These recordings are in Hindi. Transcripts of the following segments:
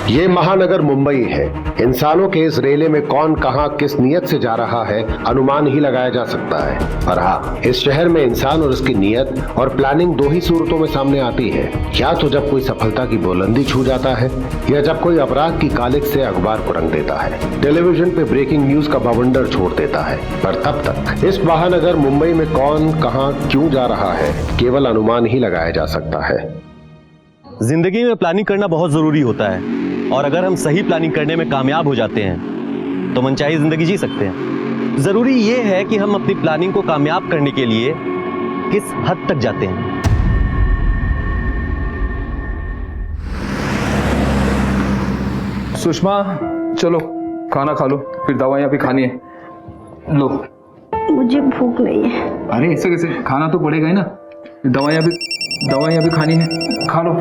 ये महानगर मुंबई है। इंसानों के इस रेले में कौन कहां किस नियत से जा रहा है अनुमान ही लगाया जा सकता है। पर हाँ, इस शहर में इंसान और उसकी नियत और प्लानिंग दो ही सूरतों में सामने आती है। या तो जब कोई सफलता की बुलंदी छू जाता है, या जब कोई अपराध की कालिख से अखबार को रंग देता है, टेलीविजन पे ब्रेकिंग न्यूज का बवंडर छोड़ देता है। पर तब तक इस महानगर मुंबई में कौन कहां क्यों जा रहा है, केवल अनुमान ही लगाया जा सकता है। जिंदगी में प्लानिंग करना बहुत जरूरी होता है, और अगर हम सही प्लानिंग करने में कामयाब हो जाते हैं तो मनचाही जिंदगी जी सकते हैं। जरूरी यह है कि हम अपनी प्लानिंग को कामयाब करने के लिए किस हद तक जाते हैं। सुषमा, चलो खाना खा लो, फिर दवाइयाँ भी खानी है। लो। मुझे भूख नहीं है। अरे ऐसे कैसे, खाना तो पड़ेगा ही ना। दवाइयाँ भी खानी है, खा लो।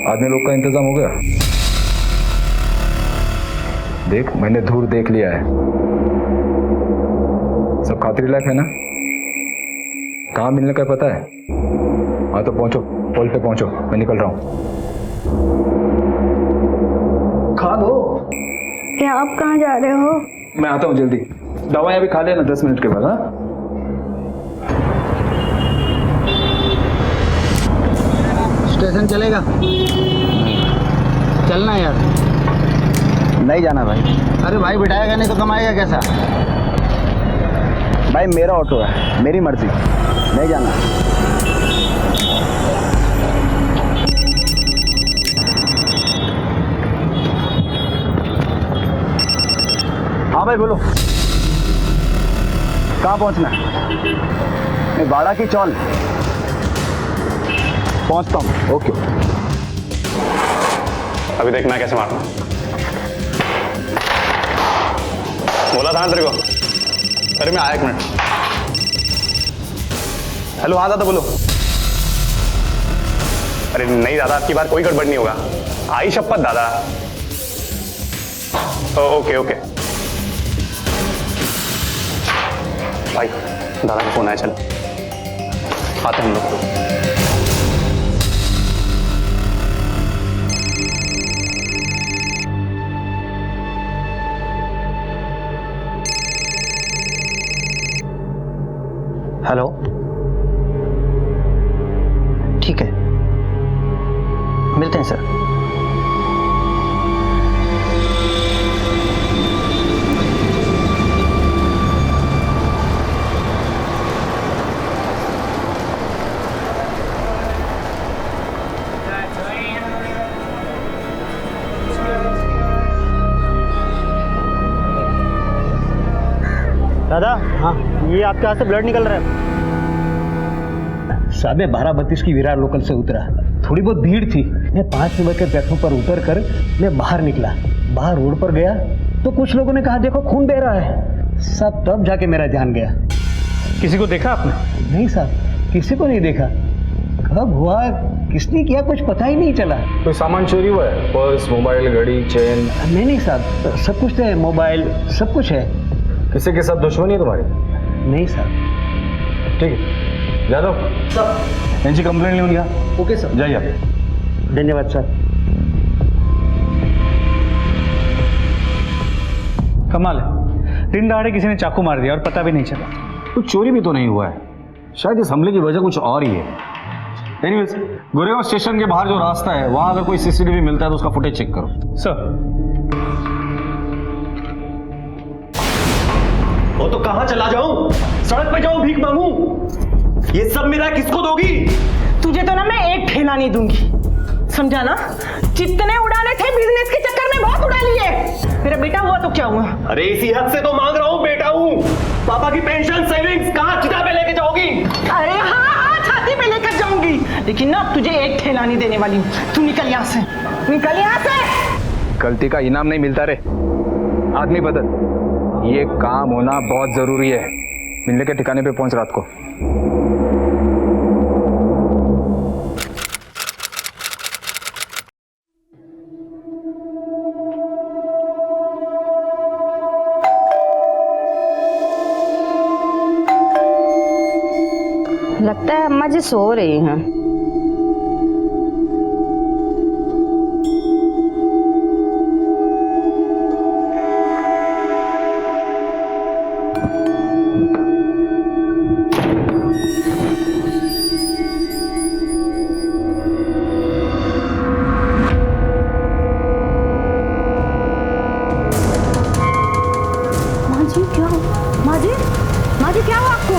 आदमी लोग का इंतजाम हो गया? देख, मैंने धूर देख लिया है। सब खातिर लायक है ना? कहाँ मिलने का पता है? हाँ तो पहुंचो, पोल पे पहुंचो, मैं निकल रहा हूं। खा लो। क्या आप कहाँ जा रहे हो? मैं आता हूँ जल्दी। दवाइयाँ भी खा लेना 10 मिनट के बाद। हाँ, स्टेशन चलेगा? चलना यार। नहीं जाना भाई। अरे भाई, बिठाएगा नहीं तो कमाएगा कैसा? भाई मेरा ऑटो है, मेरी मर्जी, नहीं जाना। हाँ भाई बोलो, कहाँ पहुँचना है? मैं बाड़ा की चौल पहुँचता हूँ। ओके। अभी देख मैं कैसे मारता हूँ। बोला था ना तेरे को। अरे मैं आया, एक मिनट। हेलो, हाँ दादा बोलो। अरे नहीं दादा, आपकी बार कोई गड़बड़ नहीं होगा। आई शपथ दादा। ओके ओके भाई, दादा का फोन आया, चल आते हैं हम लोग। हेलो, ठीक है, मिलते हैं सर। दादा, हाँ, ये आपके हाथ से ब्लड निकल रहा है। साहब, मैं 12:32 की विरार लोकल से उतरा। थोड़ी बहुत भीड़ थी। मैं 5 नंबर के प्लेटफॉर्म पर उतर कर मैं बाहर निकला। बाहर रोड पर गया तो कुछ लोगों ने कहा देखो खून बह रहा है। सब तब जाके मेरा ध्यान गया। किसी को देखा आपने? नहीं साहब, किसी को नहीं देखा। कब हुआ, किसने किया, कुछ पता ही नहीं चला। कोई सामान चोरी हुआ है? पर्स, मोबाइल, घड़ी, चेन? नहीं साहब, सब कुछ है, मोबाइल सब कुछ है। किसी के साथ दुश्मनी है तुम्हारी? नहीं साहब। ठीक है, जादव सर, इनकी कंप्लेंट ले लिया। ओके सर, जाइए आप। धन्यवाद सर। कमाल है, दिन दहाड़े किसी ने चाकू मार दिया और पता भी नहीं चला। कुछ चोरी भी तो नहीं हुआ है। शायद इस हमले की वजह कुछ और ही है। एनीवेज, गोरेगांव स्टेशन के बाहर जो रास्ता है, वहां अगर कोई सीसीटीवी मिलता है तो उसका फुटेज चेक करो। सर, वो तो कहां चला जाऊं? सड़क पे जाऊं, भीख मांगू? ये सब मेरा किसको दोगी? तुझे तो ना मैं एक ठेला नहीं दूंगी, समझा ना? जितने उड़ाने थे बिजनेस के चक्कर में बहुत उड़ा लिए। मेरा बेटा हुआ तो क्या हुआ? अरे इसी हद से तो मांग रहा हूं, बेटा हूं। पापा की पेंशन सेविंग्स कहां चिता पे लेके जाओगी? अरे हाँ, छाती पे लेकर जाऊंगी, लेकिन ना तुझे एक ठेला नहीं देने वाली हूँ। तू निकल यहाँ से, निकल यहाँ से। गलती का इनाम नहीं मिलता रे, आदमी बदल। ये काम होना बहुत जरूरी है। मिलने के ठिकाने पे पहुंच रात को। लगता है अम्मा जी सो रही हैं। माँ जी क्या हुआ आपको?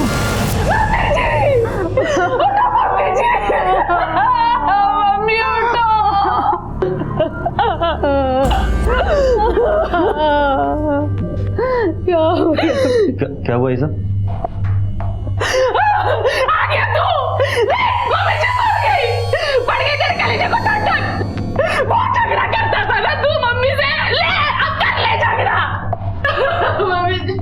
मम्मी उठो। क्या हुआ ये सब? आ गया तू। मम्मी चुप हो गई। पड़ गई तेरे कलेजे को टन। बहुत झगड़ा करता था ना तू मम्मी से। ले अब कर ले झगड़ा। मम्मी जी।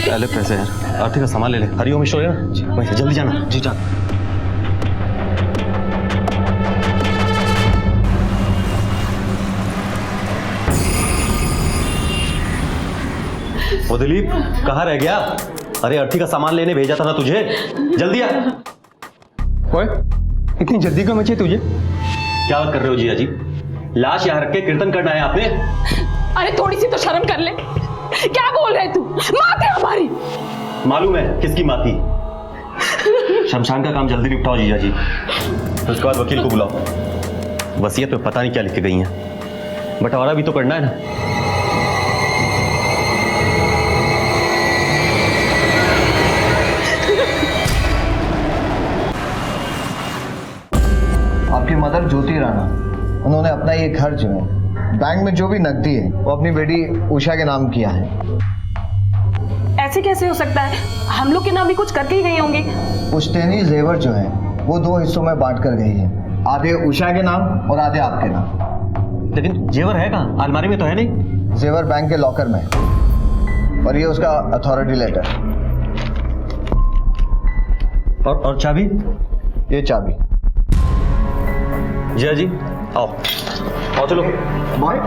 पहले पैसे यार, आरती का सामान ले ले। हरिओम ईश्वर भाई जल्दी जाना। जी जा। ओ दिलीप कहाँ रह गया? अरे अर्थी का सामान लेने भेजा था ना तुझे, जल्दी आ। ओए इतनी जल्दी क्यों मची तुझे? क्या बात कर रहे हो जिया जी? लाश यहाँ रख के कीर्तन करना है आपने? अरे थोड़ी सी तो शर्म कर ले। क्या बोल रहे तू? माँ थी हमारी। मालूम है किसकी माँ थी। शमशान का काम जल्दी निपटाओ जीजा जी, उसके बाद वकील को बुलाओ। वसीयत पे पता नहीं क्या लिख के गई हैं, बंटवारा भी तो करना है ना। आपकी मदर ज्योति राणा, उन्होंने अपना ये घर जो है बैंक में जो भी नकदी है वो अपनी बेटी उषा के नाम किया है। ऐसे कैसे हो सकता है? हम लोग के नाम भी कुछ करके ही गए होंगे। पुश्तैनी जेवर जो है वो 2 हिस्सों में बांट कर गई है, आधे उषा के नाम और आधे आपके नाम। लेकिन जेवर है कहाँ? अलमारी में तो है नहीं। जेवर बैंक के लॉकर में, और ये उसका अथॉरिटी लेटर। और चाबी? ये चाबी। जिया जी आओ आओ चलो। बॉय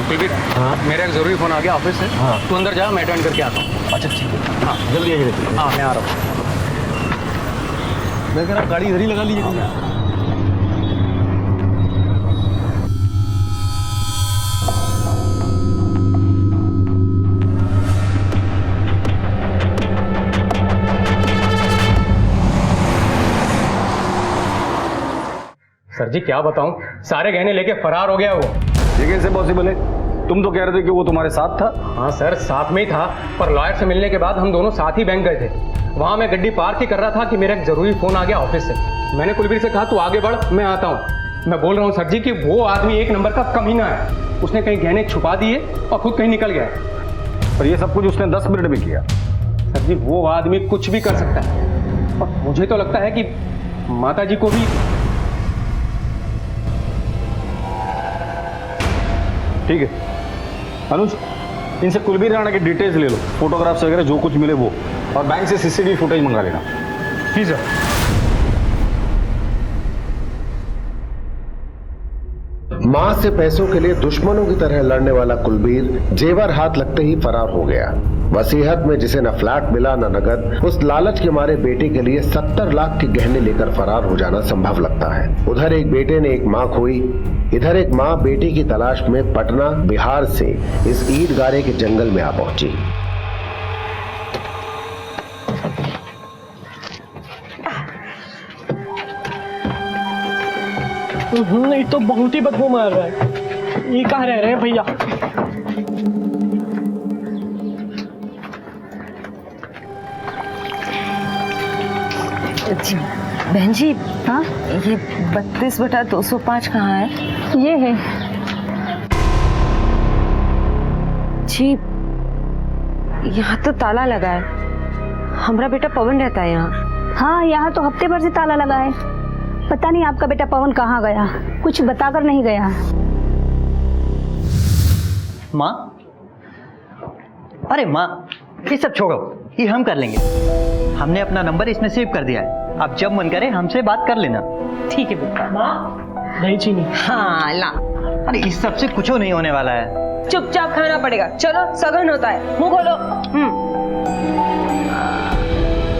कुलबीर, मेरा एक जरूरी फोन आ गया ऑफिस से। तू अंदर जा, मैं अटेंड करके आता हूँ। अच्छा ठीक है, हाँ जल्दी आइए। हाँ मैं आ रहा हूँ। मैं कह रहा गाड़ी इधर ही लगा लीजिए। सर जी क्या बताऊं, सारे गहने लेके फरार हो गया वो। ये कैसे पॉसिबल है? तुम तो कह रहे थे कि वो तुम्हारे साथ था। हाँ सर साथ में ही था, पर लॉयर से मिलने के बाद हम दोनों साथ ही बैंक गए थे। वहां मैं गड्डी पार्क ही कर रहा था कि मेरा एक जरूरी फोन आ गया ऑफिस से। मैंने कुलबीर से कहा तू आगे बढ़, मैं आता हूँ। मैं बोल रहा हूँ सर जी कि वो आदमी एक नंबर का कमीना है। उसने कहीं गहने छुपा दिए और खुद कहीं निकल गया। और ये सब कुछ उसने 10 मिनट में किया। सर जी वो आदमी कुछ भी कर सकता है, और मुझे तो लगता है कि माता जी को भी। ठीक है अनुज, इनसे कुलबीर राणा की डिटेल्स ले लो, फोटोग्राफ्स वगैरह जो कुछ मिले वो, और बैंक से सीसीटीवी फुटेज मंगा लेना। जी सर। मां से पैसों के लिए दुश्मनों की तरह लड़ने वाला कुलबीर जेवर हाथ लगते ही फरार हो गया। वसीयत में जिसे न फ्लैट मिला न नगद, उस लालच के मारे बेटे के लिए 70 लाख के गहने लेकर फरार हो जाना संभव लगता है। उधर एक बेटे ने एक मां खोई, इधर एक मां बेटी की तलाश में पटना बिहार से इस ईट गारे के जंगल में आ पहुंची। नहीं तो बहुत ही बदबू मार रहा है। ये कहाँ रह रहे हैं भैया? बहन जी, हाँ ये 32/205 कहाँ है? ये है जी, यहाँ तो ताला लगा है। हमारा बेटा पवन रहता है यहाँ। हाँ, यहाँ तो हफ्ते भर से ताला लगा है। पता नहीं आपका बेटा पवन कहाँ गया, कुछ बताकर नहीं गया। माँ, अरे माँ ये सब छोड़ो, ये हम कर लेंगे। हमने अपना नंबर इसमें सेव कर दिया है। आप जब मन करे हमसे बात कर लेना। ठीक है बेटा। दही चीनी। हाँ ला। अरे इस सब से कुछ नहीं होने वाला है। चुपचाप खाना पड़ेगा। चलो सगन होता है, मुंह खोलो।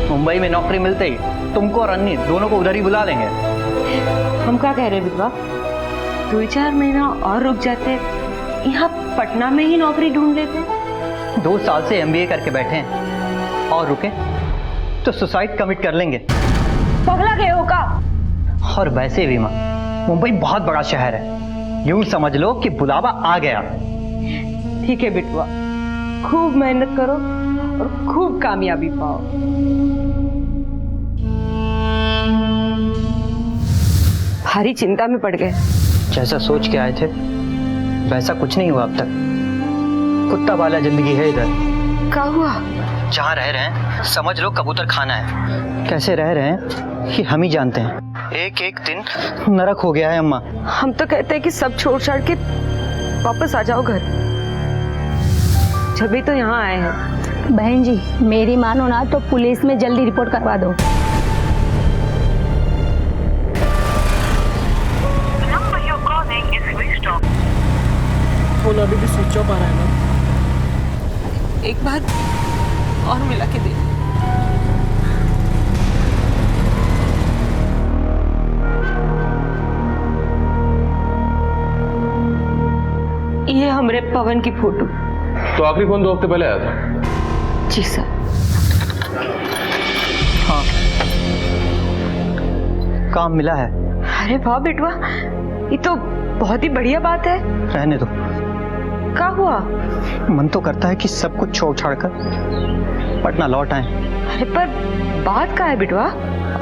मुंबई में नौकरी मिलते ही तुमको और अन्नी दोनों को उधर ही बुला लेंगे। हम क्या कह रहे हैं विधवा, 2-4 महीना और रुक जाते, यहाँ पटना में ही नौकरी ढूंढ लेते। 2 साल से MBA करके बैठे हैं और रुके तो सुसाइड कमिट कर लेंगे। पगला गए हो का? और वैसे भी माँ, मुंबई बहुत बड़ा शहर है, यूं समझ लो कि बुलावा आ गया। ठीक है बिटवा, खूब मेहनत करो और खूब कामयाबी पाओ। भारी चिंता में पड़ गए। जैसा सोच के आए थे वैसा कुछ नहीं हुआ अब तक। कुत्ता वाला जिंदगी है इधर। क्या हुआ? जहाँ रह रहे हैं समझ लो कबूतर खाना है। कैसे रह रहे हैं कि हम ही जानते हैं। एक दिन नरक हो गया है अम्मा। हम तो कहते हैं कि सब छोड़ छाड़ के वापस आ जाओ घर, जब भी तो यहाँ आए हैं। बहन जी मेरी मानो ना तो पुलिस में जल्दी रिपोर्ट करवा दो। फोन अभी भी स्विच ऑफ आ रहा है ना। एक बार और मिला के दे। ये हमरे पवन की फोटो। तो आखिरी फोन 2 हफ्ते पहले आया था। जी सर। हाँ काम मिला है। अरे वाह बेटवा, ये तो बहुत ही बढ़िया बात है। रहने दो। क्या हुआ? मन तो करता है कि सब कुछ छोड़ छाड़ कर पटना लौट आए। अरे पर बात क्या है बेटवा?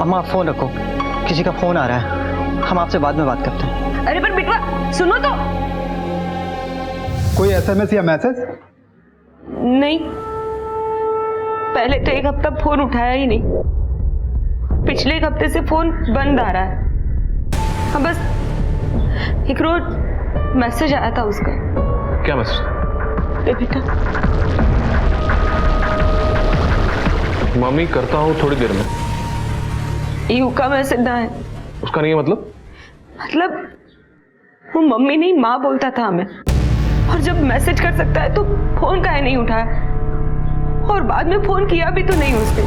अम्मा फोन रखो, किसी का फोन आ रहा है, हम आपसे बाद में बात करते हैं। अरे पर बेटवा सुनो तो। कोई SMS या मैसेज? नहीं, पहले तो 1 हफ्ता फोन उठाया ही नहीं, पिछले 1 हफ्ते से फोन बंद आ रहा है। हाँ बस एक रोज मैसेज आया था उसका। क्या मैसेज? दे बेटा। मम्मी करता हूँ थोड़ी देर में। यू का मैसेज ना है। उसका नहीं है मतलब? मतलब वो मम्मी नहीं माँ बोलता था हमें, और जब मैसेज कर सकता है तो फोन काहे नहीं उठाया, और बाद में फोन किया भी तो नहीं उसने।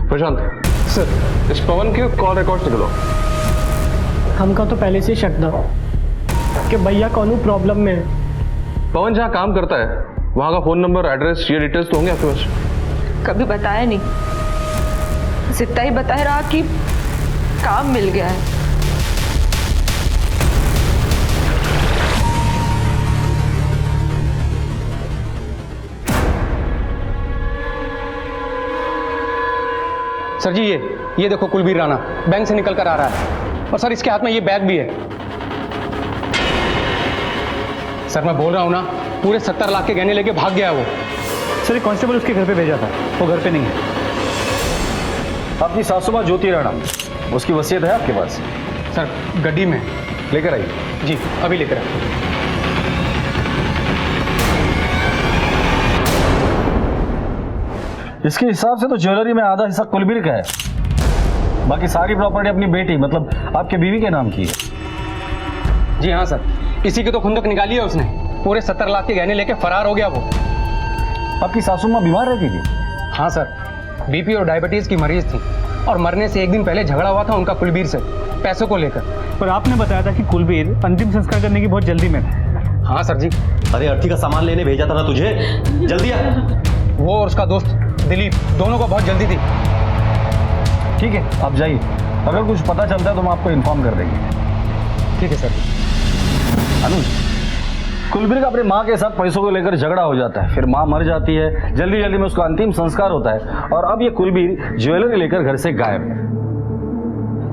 प्रशांत सर, इस पवन के कॉल रिकॉर्ड निकलो। हमका तो पहले से शक था कि भैया कौन प्रॉब्लम में है। पवन जहाँ काम करता है वहाँ का फोन नंबर, एड्रेस, ये डिटेल्स तो होंगे आपके पास? कभी बताया नहीं, बस इतना ही बताया रहा कि काम मिल गया है। सर जी ये देखो कुलबीर राणा बैंक से निकल कर आ रहा है, और सर इसके हाथ में ये बैग भी है। सर मैं बोल रहा हूँ ना, पूरे 70 लाख के गहने लेके भाग गया वो। सर एक कांस्टेबल उसके घर पे भेजा था, वो घर पे नहीं है। आपकी सासू माँ ज्योति राणा, उसकी वसीयत है आपके पास? सर गड्डी में लेकर आइए। जी अभी लेकर आए। इसके हिसाब से तो ज्वेलरी में आधा हिस्सा कुलबीर का है, बाकी सारी प्रॉपर्टी अपनी बेटी मतलब आपके बीवी के नाम की है। जी हाँ सर, इसी की तो खुंदक निकाली है उसने। पूरे 70 लाख के गहने लेके फरार हो गया वो। आपकी सासू माँ बीमार रहती थी? हाँ सर, BP और डायबिटीज की मरीज थी, और मरने से 1 दिन पहले झगड़ा हुआ था उनका कुलबीर से पैसों को लेकर। पर आपने बताया था कि कुलबीर अंतिम संस्कार करने की बहुत जल्दी में था। हाँ सर जी। अरे अर्थी का सामान लेने भेजा था ना तुझे, जल्दी आ। वो और उसका दोस्त दिलीप, दोनों को बहुत जल्दी थी। ठीक है आप जाइए, अगर कुछ पता चलता है तो हम आपको इन्फॉर्म कर देंगे। ठीक है सर। अनुज, कुलबीर का अपनी माँ के साथ पैसों को लेकर झगड़ा हो जाता है, फिर माँ मर जाती है, जल्दी जल्दी में उसका अंतिम संस्कार होता है, और अब ये कुलबीर ज्वेलरी लेकर घर से गायब है।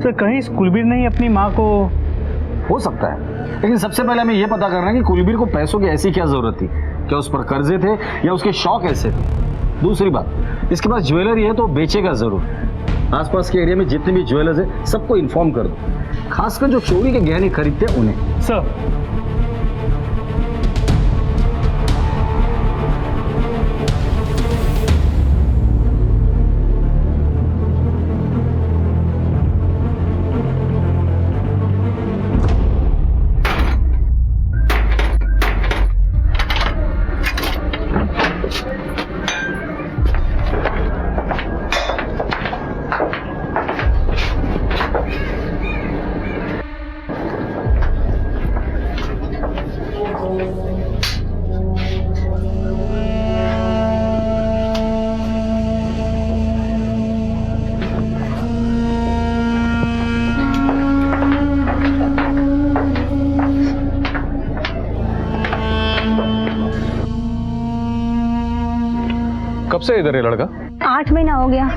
सर कहीं इस कुलबीर ने ही अपनी माँ को? हो सकता है, लेकिन सबसे पहले हमें यह पता करना है कि कुलबीर को पैसों की ऐसी क्या जरूरत थी, क्या उस पर कर्जे थे या उसके शौक ऐसे थे। दूसरी बात, इसके पास ज्वेलरी है तो बेचेगा जरूर। आसपास के एरिया में जितने भी ज्वेलर्स हैं सबको इन्फॉर्म कर दो, खासकर जो चोरी के गहने खरीदते हैं उन्हें। सर से इधर ये लड़का? 8 महीना हो गया,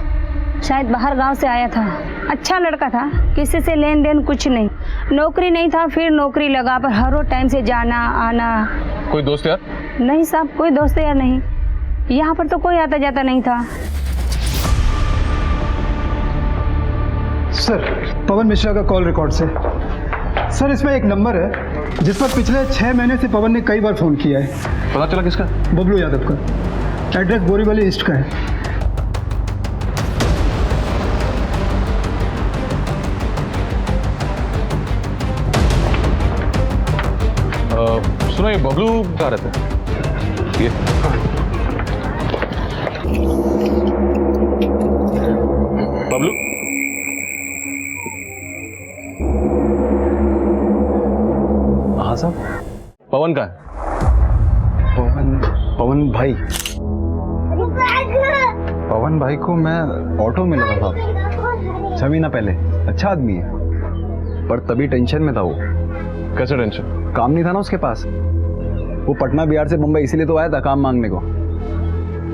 शायद बाहर गांव से आया था। अच्छा लड़का था, किसी से लेन देन कुछ नहीं, नौकरी नहीं था, फिर नौकरी लगा, पर हर रोज टाइम से जाना आना। कोई दोस्त यार? नहीं साहब, कोई दोस्त यार नहीं, यहाँ पर तो कोई आता जाता नहीं था। सर, पवन मिश्रा का कॉल रिकॉर्ड से। सर, इसमें एक नंबर है जिस पर पिछले 6 महीने से पवन ने कई बार फोन किया है। पता चला किसका? बबलू यादव का। एड्रेस बोरीवली ईस्ट का है। सुनो, ये बबलू कहाँ रहता है? ये बबलू? हाँ साहब। पवन का है? पवन भाई। पवन भाई को मैं ऑटो में लगा था 6 महीना पहले। अच्छा आदमी है, पर तभी टेंशन में था वो। कैसे टेंशन? काम नहीं था ना उसके पास। वो पटना बिहार से मुंबई इसीलिए तो आया था काम मांगने को,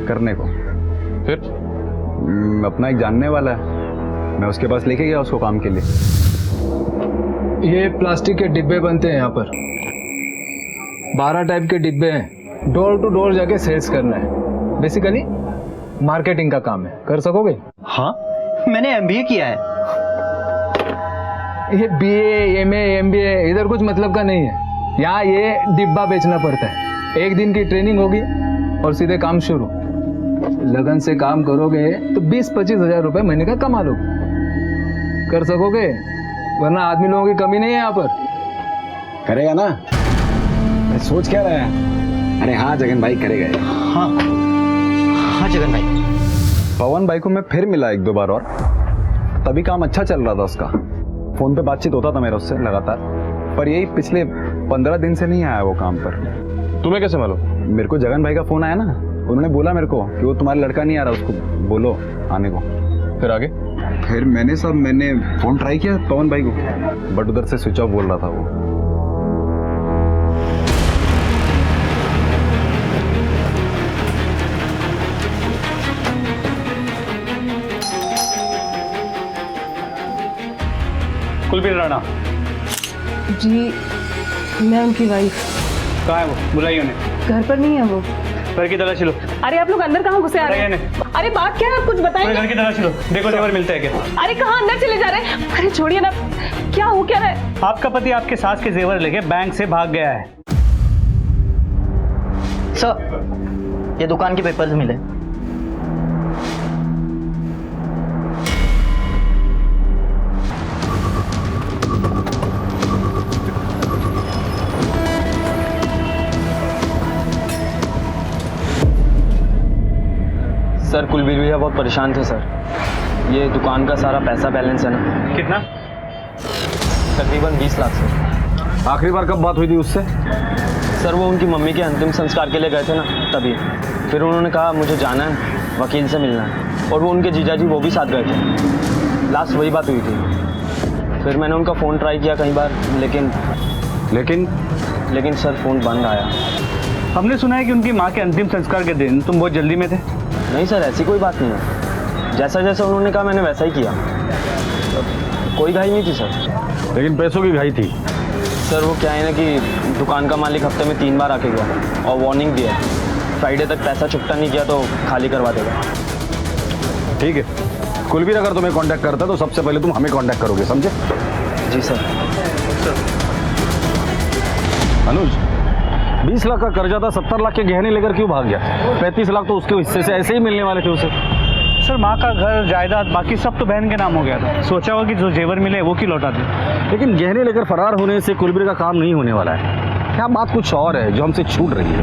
करने को। फिर अपना एक जानने वाला है, मैं उसके पास लेके गया उसको काम के लिए। ये प्लास्टिक के डिब्बे बनते हैं यहाँ पर, 12 टाइप के डिब्बे हैं। डोर टू डोर जाके सेल्स करना है। बेसिकली मार्केटिंग का काम है। कर सकोगे? हाँ, मैंने MBA किया है। ये BA, MA, MBA इधर कुछ मतलब का नहीं है। यहाँ ये डिब्बा बेचना पड़ता है। 1 दिन की ट्रेनिंग होगी और सीधे काम शुरू। लगन से काम करोगे तो 20-25 हजार रुपए महीने का कमा लोगे। कर सकोगे? वरना आदमी लोगों की कमी नहीं है यहाँ पर। करेगा ना? सोच क्या रहा है? अरे हाँ जगन भाई, करेगा। हाँ हाँ जगन भाई। पवन भाई को मैं फिर मिला 1-2 बार और तभी काम अच्छा चल रहा था उसका। फोन पे बातचीत होता था मेरा उससे लगातार, पर यही पिछले 15 दिन से नहीं आया वो काम पर। तुम्हें कैसे मालूम? मेरे को जगन भाई का फोन आया ना, उन्होंने बोला मेरे को कि वो तुम्हारा लड़का नहीं आ रहा, उसको बोलो आने को। फिर आगे? फिर मैंने फोन ट्राई किया पवन भाई को, बट उधर से स्विच ऑफ बोल रहा था वो। कुलबीर राणा जी, मैं उनकी वाइफ। कहाँ है वो? बुलाइए उन्हें। घर पर नहीं है वो। घर की तलाशी लो। अरे आप लोग अंदर कहाँ घुसे आ रहे हैं? अरे बात क्या है, आप कुछ बताएंगे? घर की तलाशी लो, देखो जेवर मिलता है क्या। अरे कहाँ अंदर चले जा रहे हैं? अरे छोड़िए ना, क्या हो क्या रहा है? आपका पति आपके सास के जेवर लेके बैंक से भाग गया है। सर, ये दुकान के पेपर्स मिले। सर, कुलबीर भैया बहुत परेशान थे सर। ये दुकान का सारा पैसा बैलेंस है ना। कितना? तकरीबन 20 लाख सर। आखिरी बार कब बात हुई थी उससे? सर, वो उनकी मम्मी के अंतिम संस्कार के लिए गए थे ना, तभी। फिर उन्होंने कहा मुझे जाना है, वकील से मिलना है, और वो उनके जीजाजी वो भी साथ गए थे। लास्ट वही बात हुई थी। फिर मैंने उनका फ़ोन ट्राई किया कई बार, लेकिन सर फ़ोन बंद आया। हमने सुना है कि उनकी माँ के अंतिम संस्कार के दिन तुम बहुत जल्दी में थे। नहीं सर, ऐसी कोई बात नहीं है। जैसा जैसा उन्होंने कहा मैंने वैसा ही किया। कोई घाई नहीं थी सर। लेकिन पैसों की घाई थी। सर, वो क्या है ना कि दुकान का मालिक हफ्ते में 3 बार आके गया और वार्निंग दिया, फ्राइडे तक पैसा चुकता नहीं किया तो खाली करवा देगा। ठीक है, कुलबीर अगर तुम्हें कांटेक्ट करता तो सबसे पहले तुम हमें कांटेक्ट करोगे, समझे? जी सर। अनुज, 20 लाख का कर्जा था, 70 लाख के गहने लेकर क्यों भाग गया? 35 लाख तो उसके हिस्से से ऐसे ही मिलने वाले थे उसे। सर, माँ का घर जायदाद बाकी सब तो बहन के नाम हो गया था। सोचा होगा कि जो जेवर मिले वो क्यों लौटा दे। लेकिन गहने लेकर फरार होने से कुलबीर का काम नहीं होने वाला है। क्या बात कुछ और है जो हमसे छूट रही है।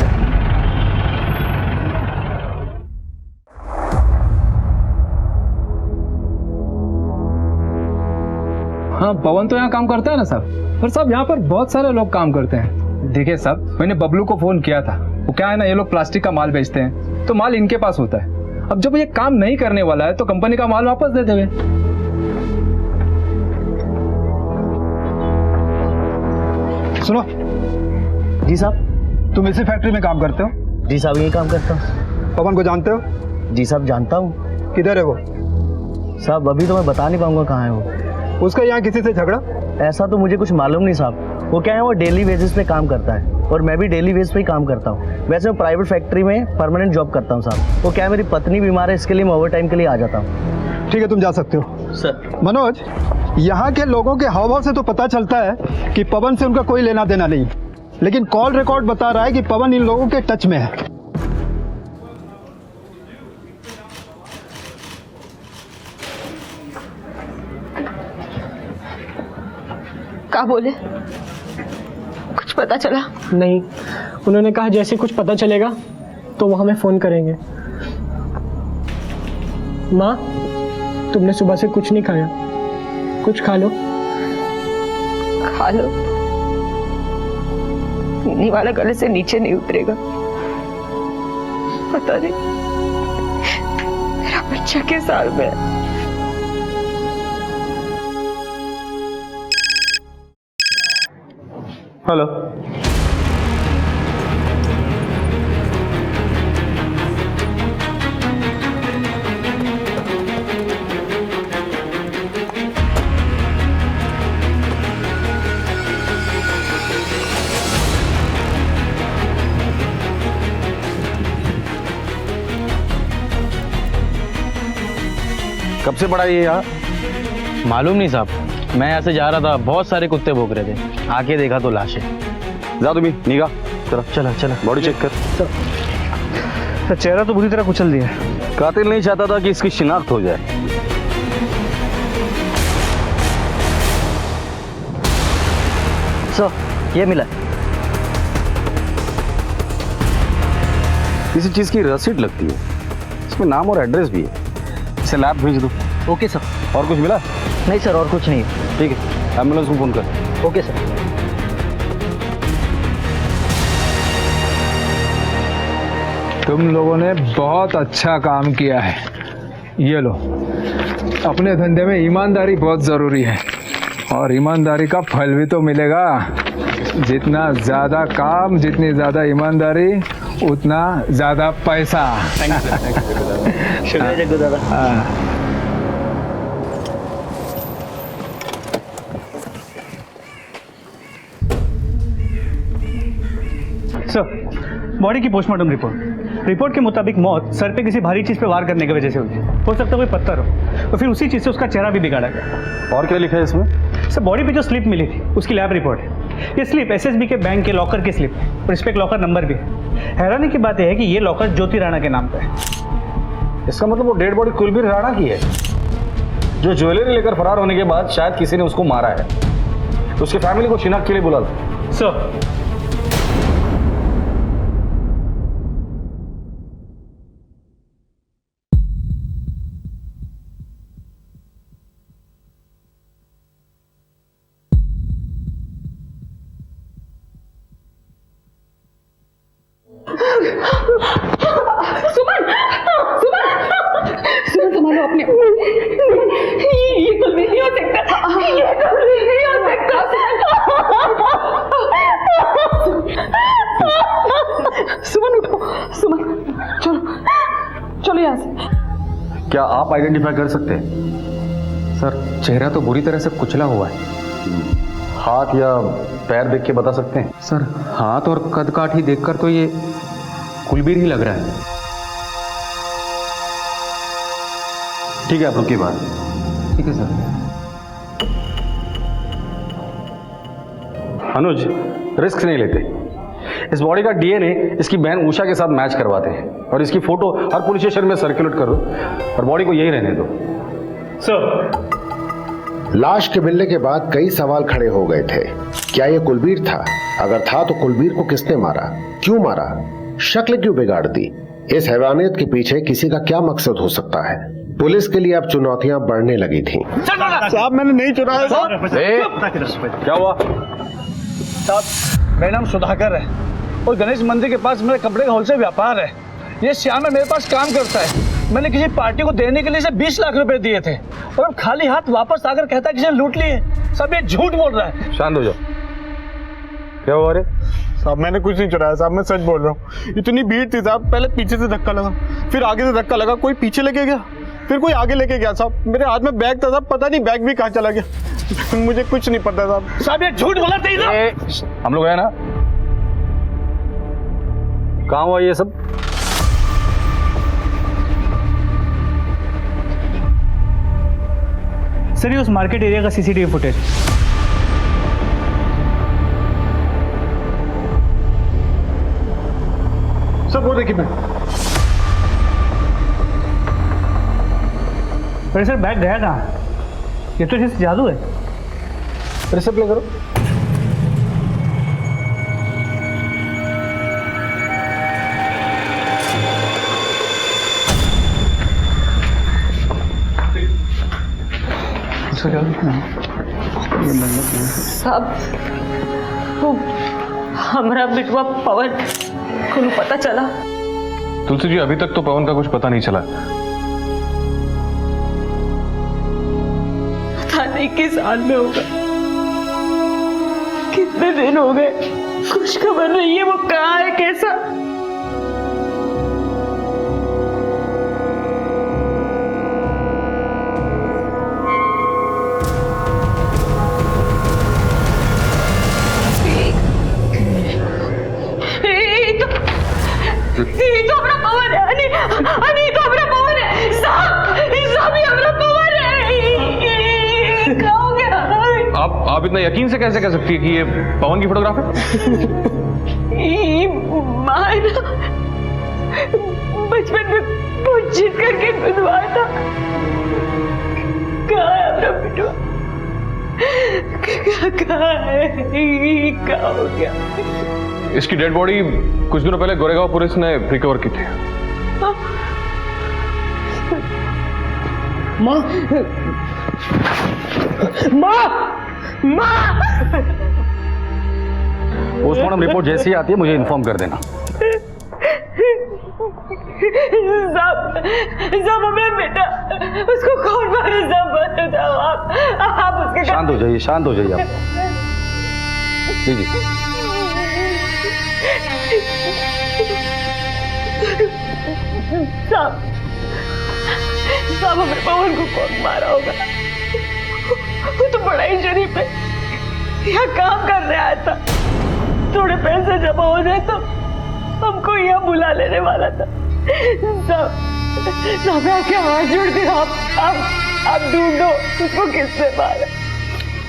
हाँ, पवन तो यहाँ काम करता है ना साहब, पर साहब यहाँ पर बहुत सारे लोग काम करते हैं। देखिए साहब, मैंने बबलू को फोन किया था। वो क्या है ना, ये लोग प्लास्टिक का माल बेचते हैं, तो माल इनके पास होता है। अब जब ये काम नहीं करने वाला है तो कंपनी का माल वापस दे देंगे। सुनो। जी साहब। तुम इसी फैक्ट्री में काम करते हो? जी साहब, यही काम करता हूँ। पवन को जानते हो? जी साहब जानता हूँ। किधर है वो? साहब अभी तो मैं बता नहीं पाऊंगा कहाँ है वो। उसका यहाँ किसी से झगड़ा? ऐसा तो मुझे कुछ मालूम नहीं साहब। वो क्या है, वो डेली बेसिस पे काम करता है और मैं भी डेली बेसिस पे ही काम करता हूँ। वैसे मैं प्राइवेट फैक्ट्री में परमानेंट जॉब करता हूँ साहब। वो क्या है, मेरी पत्नी बीमार है, इसके लिए मैं ओवर टाइम के लिए आ जाता हूँ। ठीक है, तुम जा सकते हो। सर मनोज, यहाँ के लोगों के हाव भाव से तो पता चलता है कि पवन से उनका कोई लेना देना नहीं, लेकिन कॉल रिकॉर्ड बता रहा है कि पवन इन लोगों के टच में है। क्या बोले? कुछ पता चला? नहीं, उन्होंने कहा जैसे कुछ पता चलेगा तो वो हमें फोन करेंगे। माँ, तुमने सुबह से कुछ नहीं खाया, कुछ खा लो। खा लो? पीने वाला गले से नीचे नहीं उतरेगा। पता नहीं मेरा बच्चा किस हाल में है। हेलो, कब से पड़ा ये यहाँ? मालूम नहीं साहब, मैं यहाँ से जा रहा था, बहुत सारे कुत्ते भौंक रहे थे, आके देखा तो लाश है। जा तुम्हें निगाह चला चला चला बॉडी चेक कर। तो चेहरा तो बुरी तरह कुचल दिया है। कातिल नहीं चाहता था कि इसकी शिनाख्त हो जाए। सर ये मिला। किसी चीज की रसीद लगती है, इसमें नाम और एड्रेस भी है। इसे लैब भेज दो। Okay sir. और कुछ मिला? नहीं सर, और कुछ नहीं। ठीक है, एम्बुलेंस को फोन कर। Okay sir. तुम लोगों ने बहुत अच्छा काम किया है। ये लो, अपने धंधे में ईमानदारी बहुत ज़रूरी है और ईमानदारी का फल भी तो मिलेगा। जितना ज़्यादा काम, जितनी ज़्यादा ईमानदारी, उतना ज़्यादा पैसा। शुक्रिया जग्गू दादा। सर, बॉडी की पोस्टमार्टम रिपोर्ट के मुताबिक मौत सर पे किसी भारी चीज पे वार करने की वजह से हुई। हो सकता है कोई पत्थर हो, तो फिर उसी चीज से उसका चेहरा भी बिगाड़ा गया। और क्या लिखा है इसमें? सर, बॉडी पे जो स्लिप मिली थी उसकी लैब रिपोर्ट है। ये स्लिप एसएसबी के बैंक के लॉकर की स्लिप है और इस पे एक लॉकर नंबर भी है। हैरानी की बात यह है कि ये लॉकर ज्योति राणा के नाम पे है। इसका मतलब वो डेड बॉडी कुलबीर राणा की है, जो ज्वेलरी लेकर फरार होने के बाद शायद किसी ने उसको मारा है। उसकी फैमिली को शिनाख्त के लिए बुला लो। सर, सुमन, संभालो अपने। ये कुलबीर नहीं हो सकता, ये कुलबीर नहीं हो सकता। सुमन उठो, सुमन चलो चलो यहाँ से। क्या आप आइडेंटिफाई कर सकते हैं? सर, चेहरा तो बुरी तरह से कुचला हुआ है। हाथ या पैर देख के बता सकते हैं? सर, हाथ और कद काठ ही देखकर तो ये कुलबीर ही लग रहा है। ठीक है, आप रुकिए बात। ठीक है सर। अनुज, रिस्क नहीं लेते। इस बॉडी का डीएनए इसकी बहन उषा के साथ मैच करवाते हैं और इसकी फोटो हर पुलिस स्टेशन में सर्कुलेट करो और बॉडी को यही रहने दो। सर, लाश के मिलने के बाद कई सवाल खड़े हो गए थे। क्या यह कुलबीर था? अगर था तो कुलबीर को किसने मारा, क्यों मारा, शक्ल क्यों बिगाड़ दी? इस हैवानियत के पीछे किसी का क्या मकसद हो सकता है? पुलिस के लिए अब चुनौतियां बढ़ने लगी थीं। साहब मैंने नहीं चुराया। क्या हुआ? साहब मेरा नाम सुधाकर है और गणेश मंदिर के पास मेरे कपड़े का होलसेल व्यापार है। ये श्याम है, मेरे पास काम करता है। मैंने किसी पार्टी को देने के लिए इसे 20 लाख रुपए दिए थे और अब खाली हाथ वापस आकर कहता है कि इसे लूट लिए। सब ये झूठ बोल रहा है। शांत हो जाओ। क्या हुआ रे? साहब मैंने कुछ नहीं चुराया साहब, मैं सच बोल रहा हूँ। इतनी भीड़ थी साहब, पहले पीछे से धक्का लगा, फिर आगे से धक्का लगा, कोई पीछे लेके गया, फिर कोई आगे लेके गया साहब। मेरे हाथ में बैग था साहब, पता नहीं बैग भी कहाँ चला गया। मुझे कुछ नहीं पता साहब। साहब ये झूठ बोला था इधर। हम लोग है ना, कहाँ हुआ ये सब? सर ये उस मार्केट एरिया का सीसीटीवी फुटेज। सब वो देखिए मैं। अरे सर बैग गया कहाँ? ये तो जैसे जादू है। रिसिप्ट ले करो। साहब वो हमारा बिटवा पवन को पता चला? तुलसी जी अभी तक तो पवन का कुछ पता नहीं चला। पता नहीं किस हाल में होगा, कितने दिन हो गए, कुछ खबर नहीं है वो कहाँ है, कैसा। ये तो अपना पवन है, अनी तो अपना पवन है, साहब ये अपना पवन है। क्या हो गया? आप इतना यकीन से कैसे कह सकती है कि ये पवन की फोटोग्राफ है? माँ ना बचपन में बहुत जिद करके बुलवाया था। कहाँ है अपना बिटवा? कहाँ है? क्या हो गया? इसकी डेड बॉडी कुछ दिनों पहले गोरेगांव पुलिस ने रिकवर की थी। माँ माँ माँ पोस्टमार्टम रिपोर्ट जैसी ही आती है मुझे इन्फॉर्म कर देना। साहब हमें बेटा उसको कौन मारे? साहब बताओ आप उसके। शांत हो जाइए, शांत हो जाइए आप। लीजिए। साहब हमें पवन को कौन मारा होगा? वो तो बड़ा ही शरीफ है, यहाँ काम करने आया था, थोड़े पैसे जमा हो जाए तो हमको यहाँ बुला लेने वाला था। साहब मैं क्या हाथ जोड़ती हूँ, आप ढूंढो उसको किससे मारा।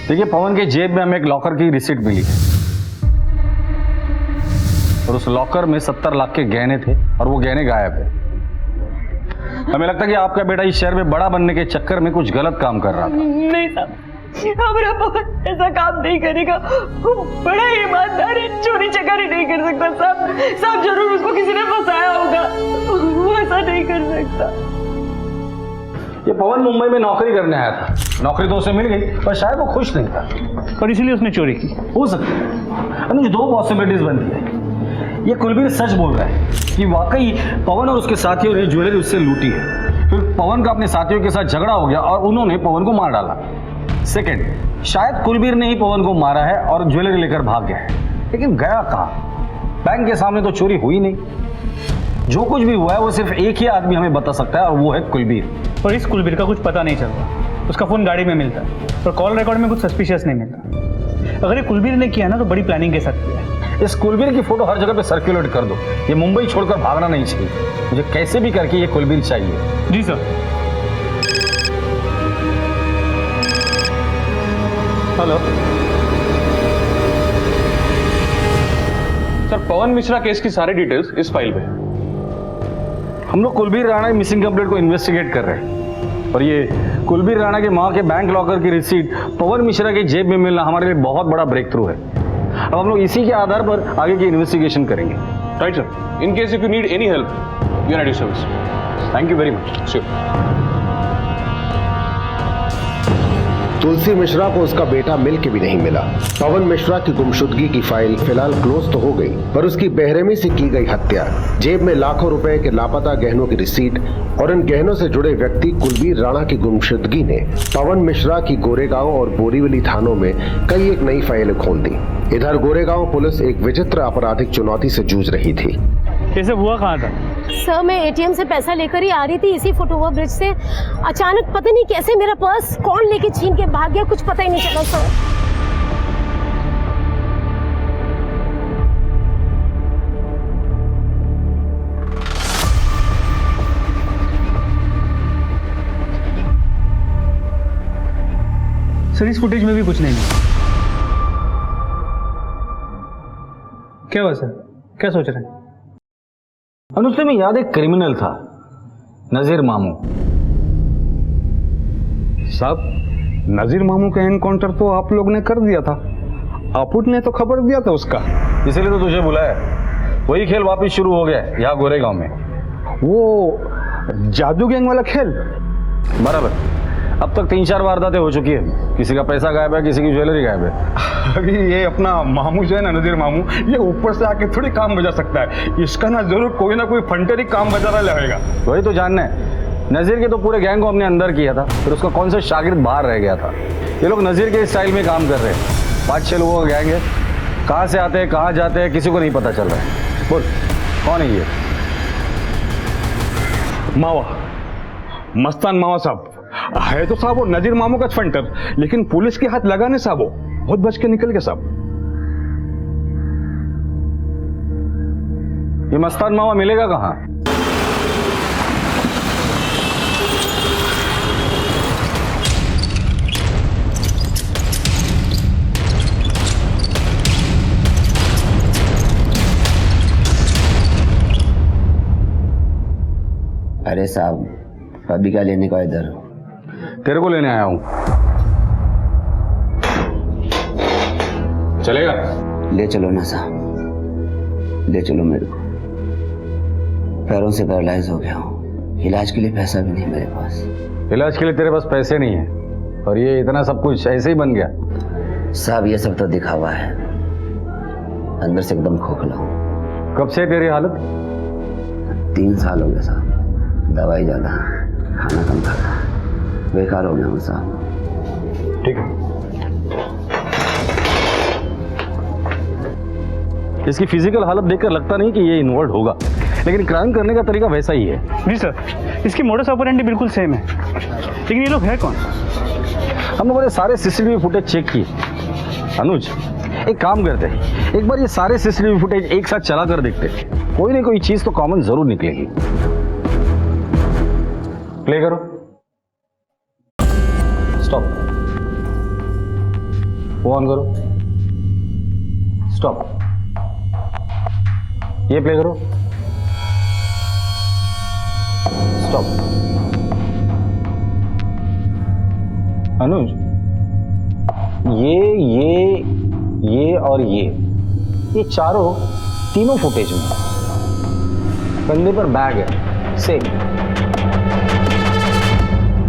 देखिए पवन के जेब में हमें एक लॉकर की रिसीट मिली है और उस लॉकर में 70 लाख के गहने थे और वो गहने गायब है। हमें लगता है कि आपका बेटा इस शहर में बड़ा बनने के चक्कर में कुछ गलत काम कर रहा था। नहीं साहब, हमारा पवन ऐसा काम नहीं करेगा, वो बड़ा ईमानदार है, चोरी चकारी नहीं कर सकता। साहब जरूर उसको किसी ने फंसाया होगा, वो ऐसा नहीं कर सकता। ये पवन मुंबई में नौकरी करने आया था, नौकरी तो उसे मिल गई पर शायद वो खुश नहीं था और इसलिए उसने चोरी की। हो सकता है। अनुज दो पॉसिबिलिटीज बनती है। ये कुलबीर सच बोल रहा है कि वाकई पवन और उसके साथियों ने ज्वेलरी उससे लूटी है, फिर पवन का अपने साथियों के साथ झगड़ा हो गया और उन्होंने पवन को मार डाला। सेकंड, शायद कुलबीर ने ही पवन को मारा है और ज्वेलरी लेकर भाग गया है, लेकिन गया कहाँ? बैंक के सामने तो चोरी हुई नहीं। जो कुछ भी हुआ है वो सिर्फ एक ही आदमी हमें बता सकता है और वो है कुलबीर। और इस कुलबीर का कुछ पता नहीं चलता, उसका फोन गाड़ी में मिलता है और कॉल रिकॉर्ड में कुछ सस्पिशियस नहीं मिलता। अगर ये कुलबीर ने किया ना तो बड़ी प्लानिंग के साथ किया है। इस कुलबीर की फोटो हर जगह पे सर्कुलेट कर दो, ये मुंबई छोड़कर भागना नहीं चाहिए। मुझे कैसे भी करके ये कुलबीर चाहिए। जी सर। हेलो सर, पवन मिश्रा केस की सारी डिटेल्स इस फाइल में। हम लोग कुलबीर राणा की मिसिंग कंप्लेंट को इन्वेस्टिगेट कर रहे हैं और ये कुलबीर राणा के मां के बैंक लॉकर की रिसीट पवन मिश्रा के जेब में मिलना हमारे लिए बहुत बड़ा ब्रेक थ्रू है। अब हम लोग इसी के आधार पर आगे की इन्वेस्टिगेशन करेंगे। Right sir, in case if you need any help we are at your service. Thank you very much. Sure. Tulsi Mishra को उसका बेटा मिल के भी नहीं मिला। पवन मिश्रा की गुमशुदगी की फाइल फिलहाल क्लोज तो हो गई, पर उसकी बेरहमी से की गई हत्या, जेब में लाखों रुपए के लापता गहनों की रिसीट और इन गहनों से जुड़े व्यक्ति कुलबीर राणा की गुमशुदगी ने पवन मिश्रा की गोरेगांव और बोरीवली थानों में कई एक नई फाइलें खोल दी। इधर गोरेगांव पुलिस एक विचित्र आपराधिक चुनौती से जूझ रही थी। ये सब हुआ कहाँ था? सर मैं एटीएम से पैसा लेकर ही आ रही थी इसी फुटओवर ब्रिज से। अचानक पता नहीं कैसे मेरा पर्स कौन लेके छीन के भाग गया, कुछ पता ही नहीं चला सर। सर इस फुटेज में भी कुछ नहीं है। क्या हुआ सर, क्या सोच रहे हैं? अनुज तुम्हें याद एक क्रिमिनल था, नजीर मामू साहब। नजीर मामू का एनकाउंटर तो आप लोग ने कर दिया था, आपुट ने तो खबर दिया था उसका, इसीलिए तो तुझे बुलाया। वही खेल वापस शुरू हो गया यहाँ गोरेगांव में। वो जादू गैंग वाला खेल। बराबर। अब तक 3-4 वारदातें हो चुकी है। किसी का पैसा गायब है, किसी की ज्वेलरी गायब है। अभी ये अपना मामू जो है ना, नजीर मामू, ये ऊपर से आके थोड़ी काम बजा सकता है। इसका ना जरूर कोई ना कोई फंटेरी काम बजा रहा रहेगा। वही तो जानना है। नजीर के तो पूरे गैंग को हमने अंदर किया था, फिर उसका कौन सा शागिर्द बाहर रह गया था। ये लोग नजीर के स्टाइल में काम कर रहे हैं। 5-6 लोगों का गैंग है, कहाँ से आते हैं कहाँ जाते हैं किसी को नहीं पता चल रहा है। बोल कौन है ये? मावा, मस्तान मावा साहब है तो साहब वो नजीर मामू का फंटर, लेकिन पुलिस के हाथ लगाने साहब वो बहुत बच के निकल गया साहब। ये मस्तान मावा मिलेगा कहाँ? अरे साहब अभी क्या लेने का इधर? तेरे को लेने आया हूं। चलेगा? ले चलो ना साहब, ले चलो मेरे को। पैरों से पैरालाइज हो गया हूँ, इलाज के लिए पैसा भी नहीं मेरे पास। इलाज के लिए तेरे पास पैसे नहीं है और ये इतना सब कुछ ऐसे ही बन गया? साहब ये सब तो दिखावा है, अंदर से एकदम खोखला हूँ। कब से तेरी हालत? 3 साल हो गए साहब, दवाई ज्यादा, खाना कम खाता, बेकार हो गया हूँ साहब। ठीक है, इसकी फिजिकल हालत देखकर लगता नहीं कि ये इन्वॉल्व होगा, लेकिन क्राइम करने का तरीका वैसा ही है। जी सर, इसकी मोडस ऑपरेंडी बिल्कुल सेम है, लेकिन ये लोग है कौन? हम लोगों ने सारे सीसीटीवी फुटेज चेक किए। अनुज एक काम करते हैं, एक बार ये सारे सीसीटीवी फुटेज एक साथ चला कर देखते हैं, कोई ना कोई चीज तो कॉमन जरूर निकलेगी। प्ले करो। स्टॉप। वो ऑन करो। स्टॉप। ये प्ले करो। स्टॉप। अनुज ये और ये तीनों फुटेज में कंधे पर बैग है सेम,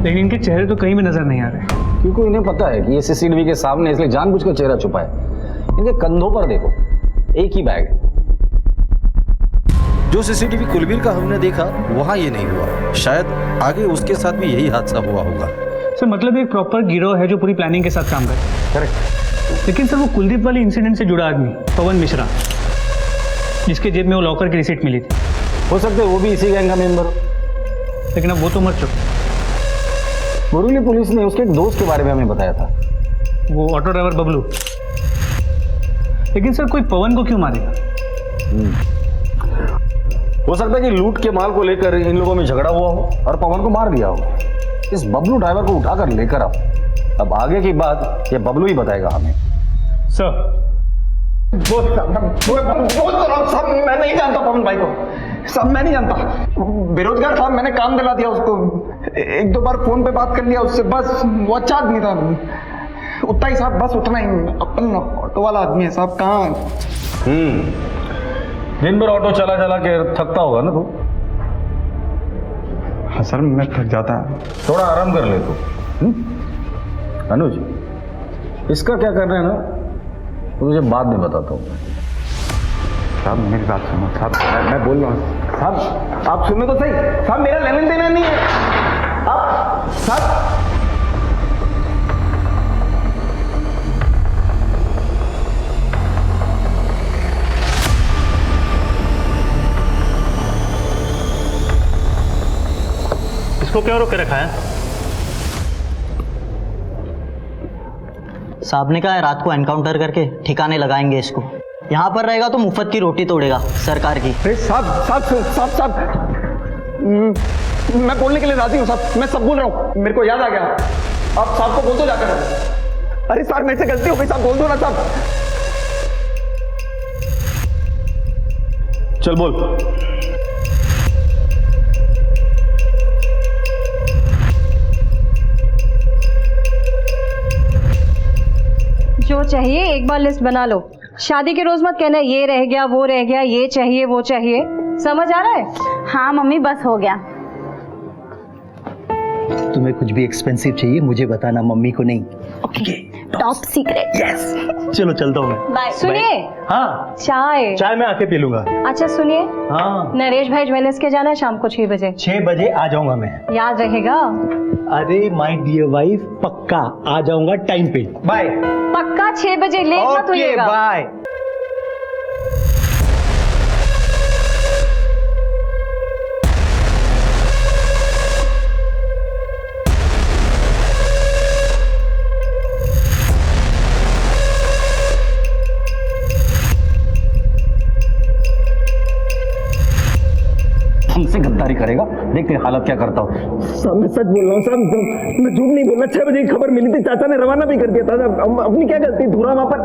लेकिन इनके चेहरे तो कहीं भी नजर नहीं आ रहे, क्योंकि इन्हें पता है कि ये सीसीटीवी के सामने, इसलिए जानबूझकर चेहरा छुपाए। इनके कंधों पर देखो एक ही बैग है। जो सीसीटीवी कुलबीर का हमने देखा वहां ये नहीं हुआ, शायद आगे उसके साथ भी यही हादसा हुआ होगा। सर मतलब एक प्रॉपर गिरोह है जो पूरी प्लानिंग के साथ काम करे। करेक्ट। लेकिन सर वो कुलदीप वाली इंसिडेंट से जुड़ा आदमी पवन मिश्रा, जिसके जेब में वो लॉकर की रिसीट मिली थी, हो सकता है वो भी इसी गैंग का मेंबर हो, लेकिन अब वो तो मर चुका। बोरीवली पुलिस ने उसके एक दोस्त के बारे में हमें बताया था, वो ऑटो ड्राइवर बबलू। लेकिन सर कोई पवन को क्यों मारेगा? हो सकता है कि लूट के माल को लेकर इन लोगों में झगड़ा हुआ हो और पवन को मार दिया हो। इस बबलू ड्राइवर को उठाकर लेकर आओ, अब आगे की बात ये बबलू ही बताएगा हमें। सर साहब मैं नहीं जानता पवन भाई को, साहब मैं नहीं जानता, बेरोजगार था, मैंने काम दिला दिया उसको, 1-2 बार फोन पे बात कर लिया उससे, बस वो अच्छा आदमी था, उतना ही साहब, बस उतना ही। अपन ऑटो वाला आदमी है साहब, कहाँ दिन भर ऑटो चला चला के थकता होगा ना तू? हाँ सर मैं थक जाता है। थोड़ा आराम कर ले तू। अनुज, इसका क्या करना है ना तो मुझे बाद में बताता हूँ। साहब मेरी बात सुनो साहब, मैं बोल रहा हूँ साहब, आप सुनो तो सही साहब, मेरा लेन देना नहीं है आप साहब। इसको क्यों रोक के रखा है? साहब ने कहा है रात को एनकाउंटर करके ठिकाने लगाएंगे इसको। यहाँ पर रहेगा तो मुफ्त की रोटी तोड़ेगा सरकार की। साहब साहब साहब साहब, मैं बोलने के लिए राजी हूँ साहब, मैं सब बोल रहा हूँ, मेरे को याद आ गया। आप साहब को बोल दो जाकर। अरे साहब मेरे से गलती हो गई साहब, बोल दो ना साहब। चल बोल। जो चाहिए एक बार लिस्ट बना लो। शादी के रोज मत कहना ये रह गया वो रह गया, ये चाहिए वो चाहिए। समझ आ रहा है? हाँ मम्मी, बस हो गया। तुम्हें कुछ भी एक्सपेंसिव चाहिए मुझे बताना, मम्मी को नहीं। Okay, top secret. यस, चलो चलता हूँ मैं। बाय। सुनिए, हाँ चाय चाय मैं आके पी लूंगा। अच्छा सुनिए, हाँ नरेश भाई ज्वेलर्स के जाना है शाम को 6 बजे। 6 बजे आ जाऊंगा मैं। याद रहेगा? अरे माय डियर वाइफ, पक्का आ जाऊंगा टाइम पे। बाय। पक्का 6 बजे, लेट मत होइएगा। बाय। हमसे गद्दारी करेगा, देख तेरी हालत क्या करता हूँ। साहब मैं सच बोल रहा हूँ साहब, मैं झूठ नहीं बोल रहा। 6 बजे की खबर मिली थी, चाचा ने रवाना भी कर दिया था। अपनी क्या गलती, धूरा वहां पर।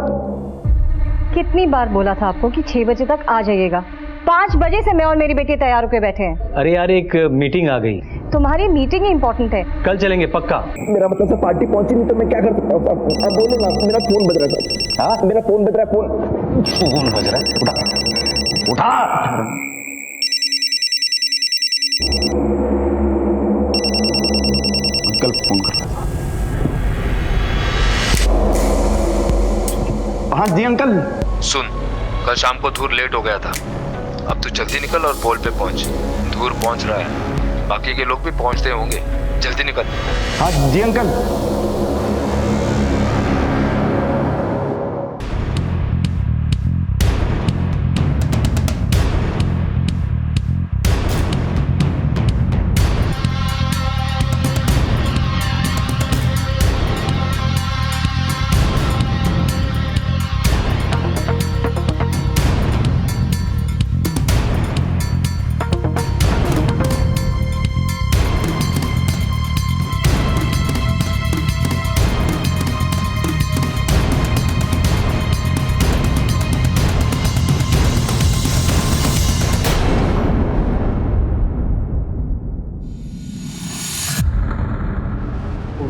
कितनी बार बोला था आपको कि 6 बजे तक आ जाइएगा? 5 बजे से मैं और मेरी बेटी तैयार होकर बैठे हैं। अरे यार एक मीटिंग आ गई। तुम्हारी मीटिंग ही इम्पोर्टेंट है। कल चलेंगे पक्का। मेरा मतलब सर पार्टी पहुंची नहीं तो मैं क्या कर सकता हूँ? अब बोलो ना, मेरा फोन बज रहा है साहब। हाँ मेरा फोन बज रहा है। फोन बज रहा है, उठा उठा। अंकल फोन कर रहा है। हाँ जी अंकल। सुन, कल शाम को धूर लेट हो गया था, अब तू जल्दी निकल और पोल पे पहुंच। धूर पहुंच रहा है, बाकी के लोग भी पहुंचते होंगे, जल्दी निकल। हाँ जी अंकल।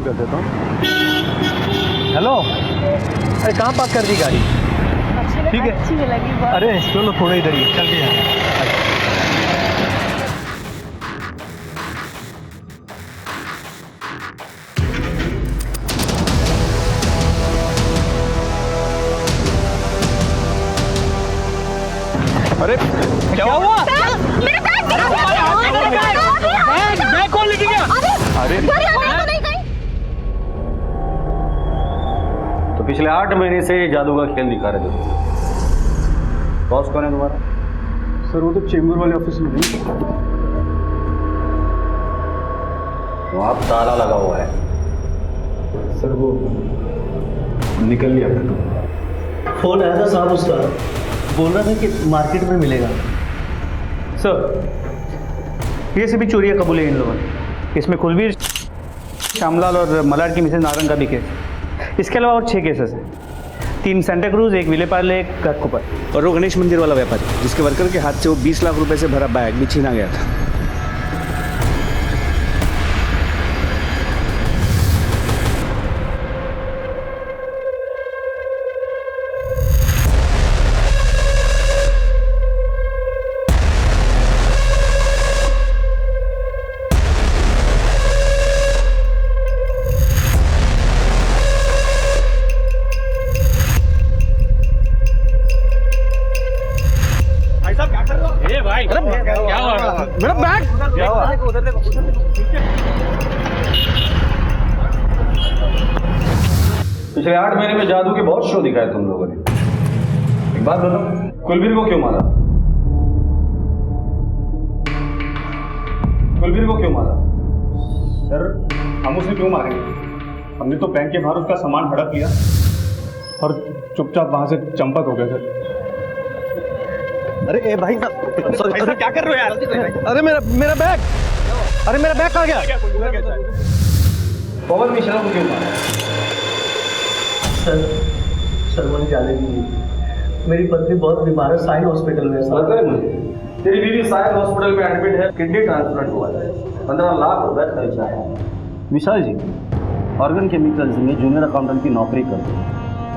कर देता हूँ। हेलो, अरे कहाँ पार्क कर दी गाड़ी? ठीक है, अच्छी लगी। अरे चलो थोड़ा इधर ही चल के यहाँ। अरे क्या हुआ? मेरे बैग कौन लेके गया? अरे तो पिछले 8 महीने से जादू का खेल दिखा रहे थे। बॉस कौन है तुम्हारा? सर वो तो चेंबूर वाले ऑफिस में नहीं। वहां ताला लगा हुआ है। सर वो निकल लिया था। फोन आया था साहब उसका, बोल रहा था कि मार्केट में मिलेगा। सर ये सभी चोरियां कबूल है इन लोगों ने। इसमें कुलवीर, श्यामलाल और मलाड की मिसेज नारंग का भी केस। इसके अलावा और 6 केसेस हैं। 3 सेंटा क्रूज, 1 विलेपार्ले, 1 घाटकोपर। और वो गणेश मंदिर वाला व्यापारी जिसके वर्कर के हाथ से वो 20 लाख रुपए से भरा बैग भी छीना गया था। पिछले 8 महीने में जादू के बहुत शो दिखाए तुम लोगों ने। एक बात बताओ, कुलबीर को क्यों मारा? कुलबीर को क्यों मारा? सर हम उसे क्यों मारेंगे? हमने तो बैंक के बाहर उसका सामान हड़प लिया और चुपचाप वहां से चंपत हो गए सर। अरे ए भाई साहब क्या कर रहे हो यार? अरे मेरा बैग, अरे मेरा बैग कहाँ गया? पवन मिश्रा को क्यों मारा? सर मुझे जाने दीजिए, मेरी पत्नी बहुत बीमार है, साइन हॉस्पिटल में है सर। तेरी बीवी साइन हॉस्पिटल में एडमिट है, किडनी ट्रांसप्लांट हुआ है, 15 लाख रुपए खर्चा है। विशाल जी, ऑर्गन केमिकल्स में जूनियर अकाउंटेंट की नौकरी करते हैं,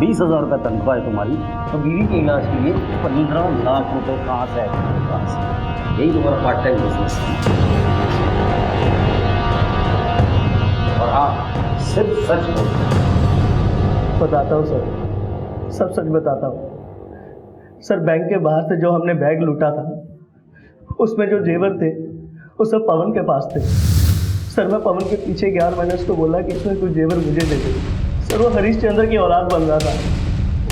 20,000 रुपये तनख्वाह है तुम्हारी, तो बीवी के इलाज के लिए 15 लाख रुपए कहाँ से आए तुम्हारे पास? यही तुम्हारा पार्ट टाइम बिजनेस है। और हाँ, सिर्फ सच बोलते। बताता हूँ सर, सब सच बताता हूँ सर। बैंक के बाहर से जो हमने बैग लूटा था, उसमें जो जेवर थे वो सब पवन के पास थे सर। मैं पवन के पीछे गया और मैंने उसको बोला कि इसमें कुछ जेवर मुझे दे दे सर। वो हरीश चंद्र की औलाद बन रहा था,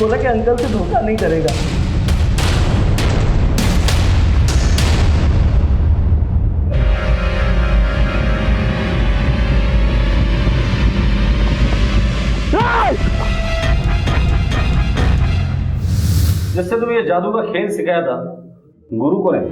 बोला कि अंकल से धोखा नहीं करेगा। जिससे तुम्हें ये जादू का खेल सिखाया था, गुरु को नहीं।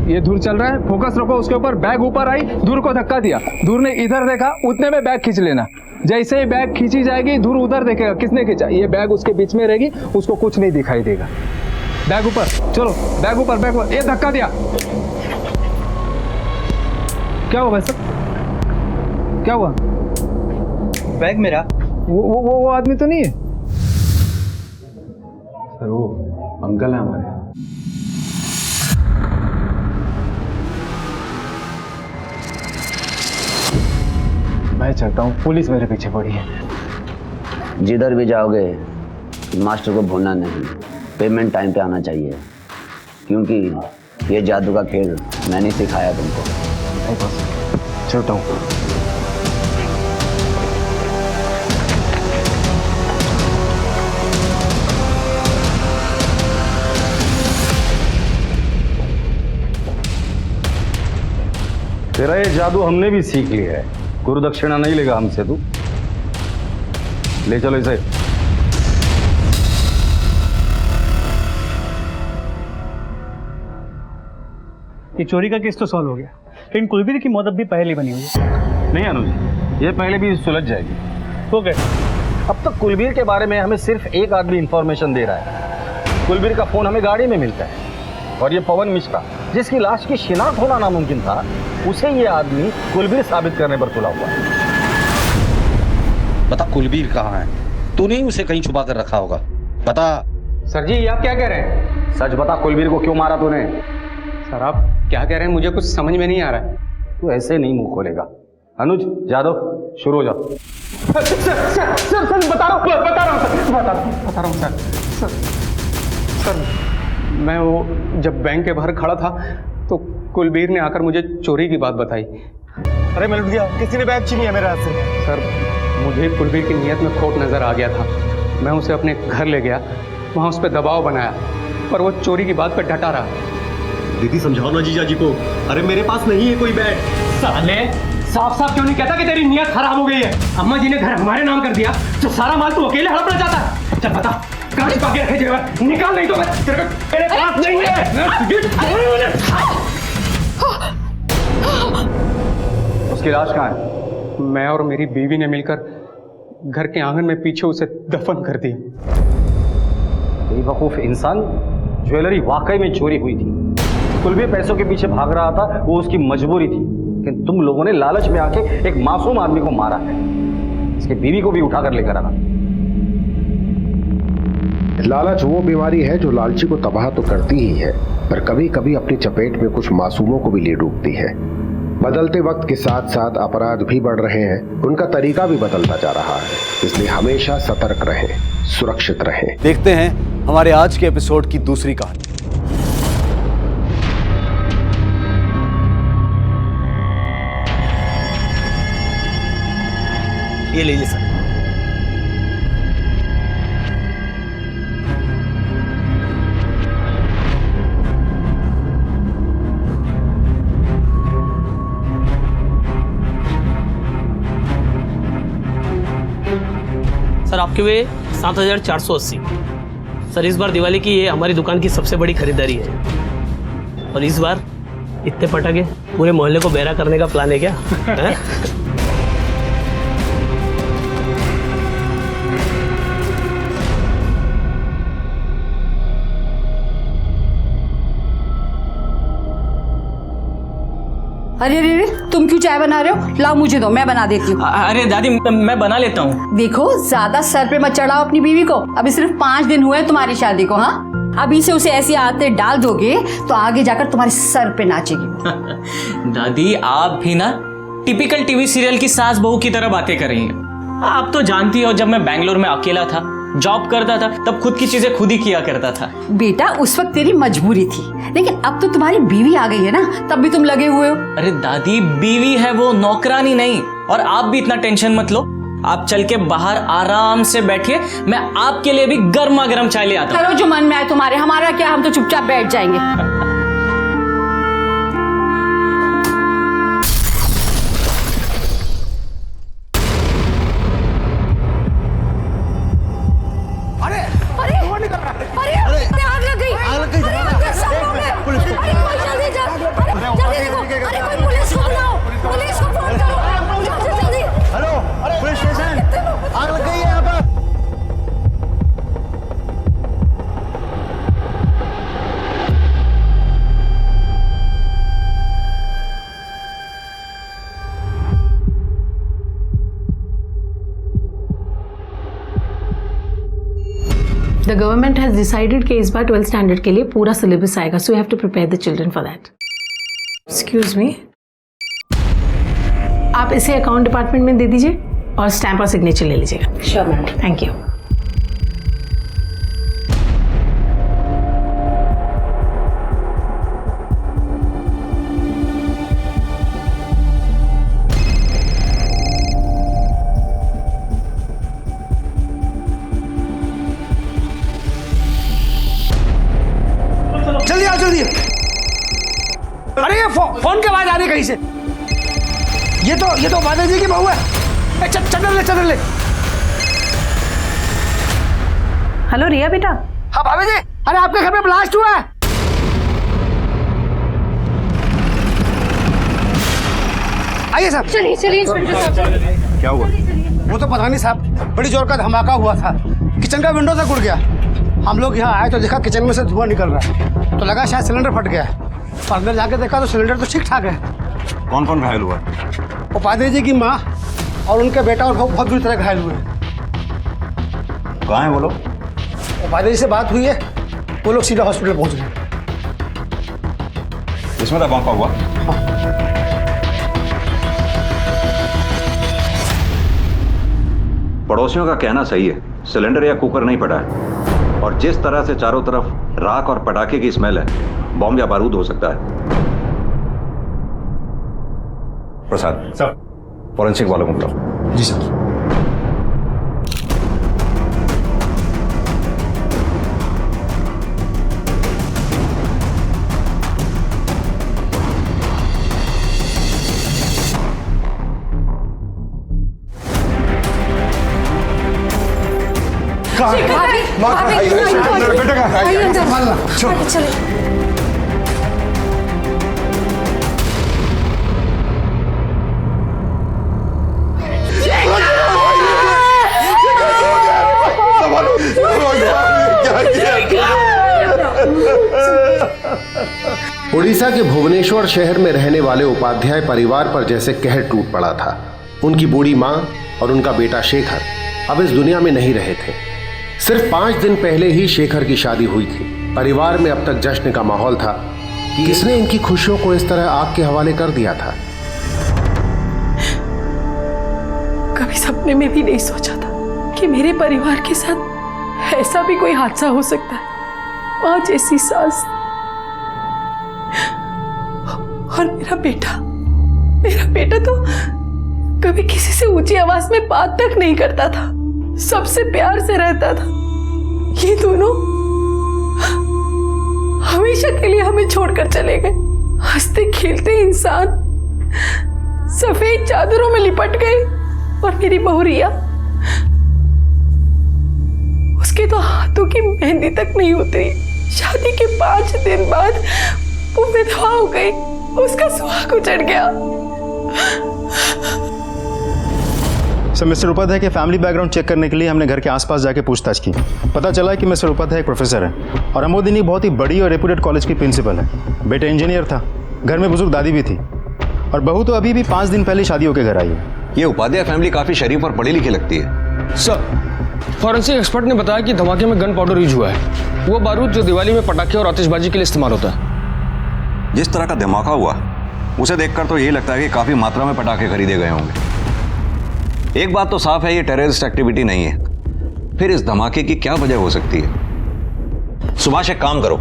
ये धूर चल रहा है, फोकस रखो उसके ऊपर। बैग ऊपर आई, धूर को धक्का दिया, धूर ने इधर देखा, उतने में बैग खींच लेना। जैसे ही बैग खींची जाएगी, धूर उधर देखेगा किसने खींचा, ये बैग उसके बीच में रहेगी, उसको कुछ नहीं दिखाई देगा। बैग ऊपर, चलो बैग ऊपर, बैग ऊपर। ये धक्का दिया, क्या हुआ भाई साहब? क्या हुआ? बैग मेरा। वो आदमी तो नहीं है सर? वो अंकल है हमारे। मैं चलता हूँ, पुलिस मेरे पीछे पड़ी है। जिधर भी जाओगे मास्टर को भूलना नहीं, पेमेंट टाइम पे आना चाहिए, क्योंकि ये जादू का खेल मैंने सिखाया तुमको। चलता हूँ। तेरा ये जादू हमने भी सीख लिया है, गुरु दक्षिणा नहीं लेगा हमसे तू। ले चलो इसे। ये चोरी का केस तो सॉल्व हो गया, लेकिन कुलबीर की मौत अब भी पहले बनी हुई है। नहीं अनुज, ये पहले भी सुलझ जाएगी। ओके। अब तक कुलबीर के बारे में हमें सिर्फ एक आदमी इंफॉर्मेशन दे रहा है। कुलबीर का फोन हमें गाड़ी में मिलता है, और ये पवन मिश्रा जिसकी लाश की शिनाख्त होना नामुमकिन था, उसे ये आदमी कुलबीर साबित करने पर तुला हुआ है। बता कुलबीर कहाँ है? तूने ही उसे कहीं छुपा कर रखा होगा, बता। सर जी, आप क्या कह रहे हैं? सच बता, कुलबीर को क्यों मारा तूने? सर आप क्या कह रहे हैं, मुझे कुछ समझ में नहीं आ रहा है। तू ऐसे नहीं मुंह खोलेगा। अनुज, जादव, शुरू हो जाओ। सर बता रहा हूँ सर, मैं वो जब बैंक के बाहर खड़ा था तो कुलबीर ने आकर मुझे चोरी की बात बताई। अरे मैं लुट गया, किसी ने बैग छीन लिया मेरे हाथ से। सर मुझे कुलबीर की नीयत में खोट नजर आ गया था। मैं उसे अपने घर ले गया, वहाँ उस पर दबाव बनाया, पर वो चोरी की बात पर डटा रहा। दीदी समझाओ ना जीजा जी को। अरे मेरे पास नहीं है कोई बैग। साले साफ साफ क्यों नहीं कहता कि तेरी नीयत खराब हो गई है? अम्मा जी ने घर हमारे नाम कर दिया, तो सारा माल तू अकेले हड़पना चाहता है। चल बता, कहाँ छुपा के रखे जेवर? निकाल, नहीं तो मैं तेरे पास नहीं है। उसकी लाश कहाँ है? मैं और मेरी बीवी ने मिलकर घर के आंगन में पीछे उसे दफन कर दिया। बेवकूफ इंसान, ज्वेलरी वाकई में चोरी हुई थी। कुलबीर पैसों के पीछे भाग रहा था, वो उसकी मजबूरी थी, लेकिन तुम लोगों ने लालच में आके एक मासूम आदमी को मारा है। इसकी बीवी को भी उठाकर लेकर आना। लालच वो बीमारी है जो लालची को तबाह तो करती ही है, पर कभी कभी अपनी चपेट में कुछ मासूमों को भी ले डूबती है। बदलते वक्त के साथ साथ अपराध भी बढ़ रहे हैं, उनका तरीका भी बदलता जा रहा है, इसलिए हमेशा सतर्क रहें, सुरक्षित रहें। देखते हैं हमारे आज के एपिसोड की दूसरी कहानी। ये लीजिए सर। सर आपके वे 7,480। सर इस बार दिवाली की ये हमारी दुकान की सबसे बड़ी खरीदारी है, और इस बार इतने पटाखे पूरे मोहल्ले को बहरा करने का प्लान है क्या? है? अरे अरे अरे, तुम क्यों चाय बना रहे हो? लाओ मुझे दो, मैं बना देती हूँ। अरे दादी मैं बना लेता हूँ। देखो ज्यादा सर पे मत चढ़ाओ अपनी बीवी को। अभी सिर्फ 5 दिन हुए हैं तुम्हारी शादी को। हाँ, अभी से उसे ऐसी आदतें डाल दोगे तो आगे जाकर तुम्हारे सर पे नाचेगी। दादी आप भी ना टिपिकल टीवी सीरियल की सास बहू की तरह बातें कर रही हैं। आप तो जानती हो, जब मैं बैंगलोर में अकेला था, जॉब करता था, तब खुद की चीजें खुद ही किया करता था। बेटा उस वक्त तेरी मजबूरी थी, लेकिन अब तो तुम्हारी बीवी आ गई है ना, तब भी तुम लगे हुए हो। अरे दादी बीवी है वो, नौकरानी नहीं। और आप भी इतना टेंशन मत लो, आप चल के बाहर आराम से बैठिए, मैं आपके लिए भी गर्मा गर्म चाय ले आता हूँ। करो जो मन में आए तुम्हारे, हमारा क्या, हम तो चुपचाप बैठ जाएंगे। The government has decided कि इस बार 12th स्टैंडर्ड के लिए पूरा सिलेबस आएगा, so you have to prepare the children for that. Excuse me. आप इसे अकाउंट डिपार्टमेंट में दे दीजिए और स्टैम्प और सिग्नेचर ले लीजिएगा। Sure, ma'am. Thank you. जल्दी आओ जल्दी। अरे ये फोन की आवाज आ रही कहीं से। ये तो माता जी की बहू है। चल ले। हेलो रिया बेटा। हाँ भाभी जी, अरे आपके घर में ब्लास्ट हुआ है। आइए साहब। चलिए इंस्पेक्टर साहब। क्या हुआ? वो तो पता नहीं साहब, बड़ी जोर का धमाका हुआ था, किचन का विंडो से उड़ गया। हम लोग यहाँ आए तो देखा किचन में से धुआं निकल रहा है, तो लगा शायद सिलेंडर फट गया है। और अंदर जाके देखा तो सिलेंडर तो ठीक ठाक है। कौन कौन घायल हुआ? उपाध्याय जी की माँ और उनके बेटा और बहुत बुरी तरह घायल हुए हैं। कहाँ है वो लोग? उपाध्याय जी से बात हुई है, वो लोग सीधा हॉस्पिटल पहुँच गए। इसमें धमाका हुआ? पड़ोसियों का कहना सही है, सिलेंडर या कुकर नहीं फटा है, और जिस तरह से चारों तरफ राख और पटाखे की स्मेल है, बॉम्ब या बारूद हो सकता है। प्रसाद सर, फॉरेंसिक वालों को बुलाओ। जी सर। उड़ीसा के भुवनेश्वर शहर में रहने वाले उपाध्याय परिवार पर जैसे कहर टूट पड़ा था। उनकी बूढ़ी माँ और उनका बेटा शेखर अब इस दुनिया में नहीं रहे थे। सिर्फ 5 दिन पहले ही शेखर की शादी हुई थी। परिवार में अब तक जश्न का माहौल था कि किसने इनकी खुशियों को इस तरह आग के हवाले कर दिया था। कभी सपने में भी नहीं सोचा था कि मेरे परिवार के साथ ऐसा भी कोई हादसा हो सकता है। माँ जैसी सास और मेरा बेटा तो कभी किसी से ऊंची आवाज में बात तक नहीं करता था, सबसे प्यार से रहता था। ये दोनों हमेशा के लिए हमें छोड़कर चले गए। हंसते खेलते इंसान सफेद चादरों में लिपट गए। और मेरी बहू रिया, उसके तो हाथों की मेहंदी तक नहीं उतरी। शादी के 5 दिन बाद वो विधवा हो गई, उसका सुहाग उजड़ गया। सर, मिस्टर उपाध्याय के फैमिली बैकग्राउंड चेक करने के लिए हमने घर के आसपास जाके पूछताछ की। पता चला कि मिस्टर उपाध्याय एक प्रोफेसर है और अमोदिनी बहुत ही बड़ी और रेप्यूटेड कॉलेज की प्रिंसिपल है। बेटा इंजीनियर था, घर में बुजुर्ग दादी भी थी और बहू तो अभी भी 5 दिन पहले शादी होकर घर आई है। ये उपाध्याय फैमिली काफी शरीफ और पढ़ी लिखी लगती है। सर, फॉरेंसिक एक्सपर्ट ने बताया कि धमाके में गन पाउडर यूज हुआ है, वो बारूद जो दिवाली में पटाखे और आतिशबाजी के लिए इस्तेमाल होता है। जिस तरह का धमाका हुआ उसे देखकर तो यही लगता है कि काफी मात्रा में पटाखे खरीदे गए होंगे। एक बात तो साफ है, ये टेररिस्ट एक्टिविटी नहीं है। फिर इस धमाके की क्या वजह हो सकती है? सुभाष, एक काम करो,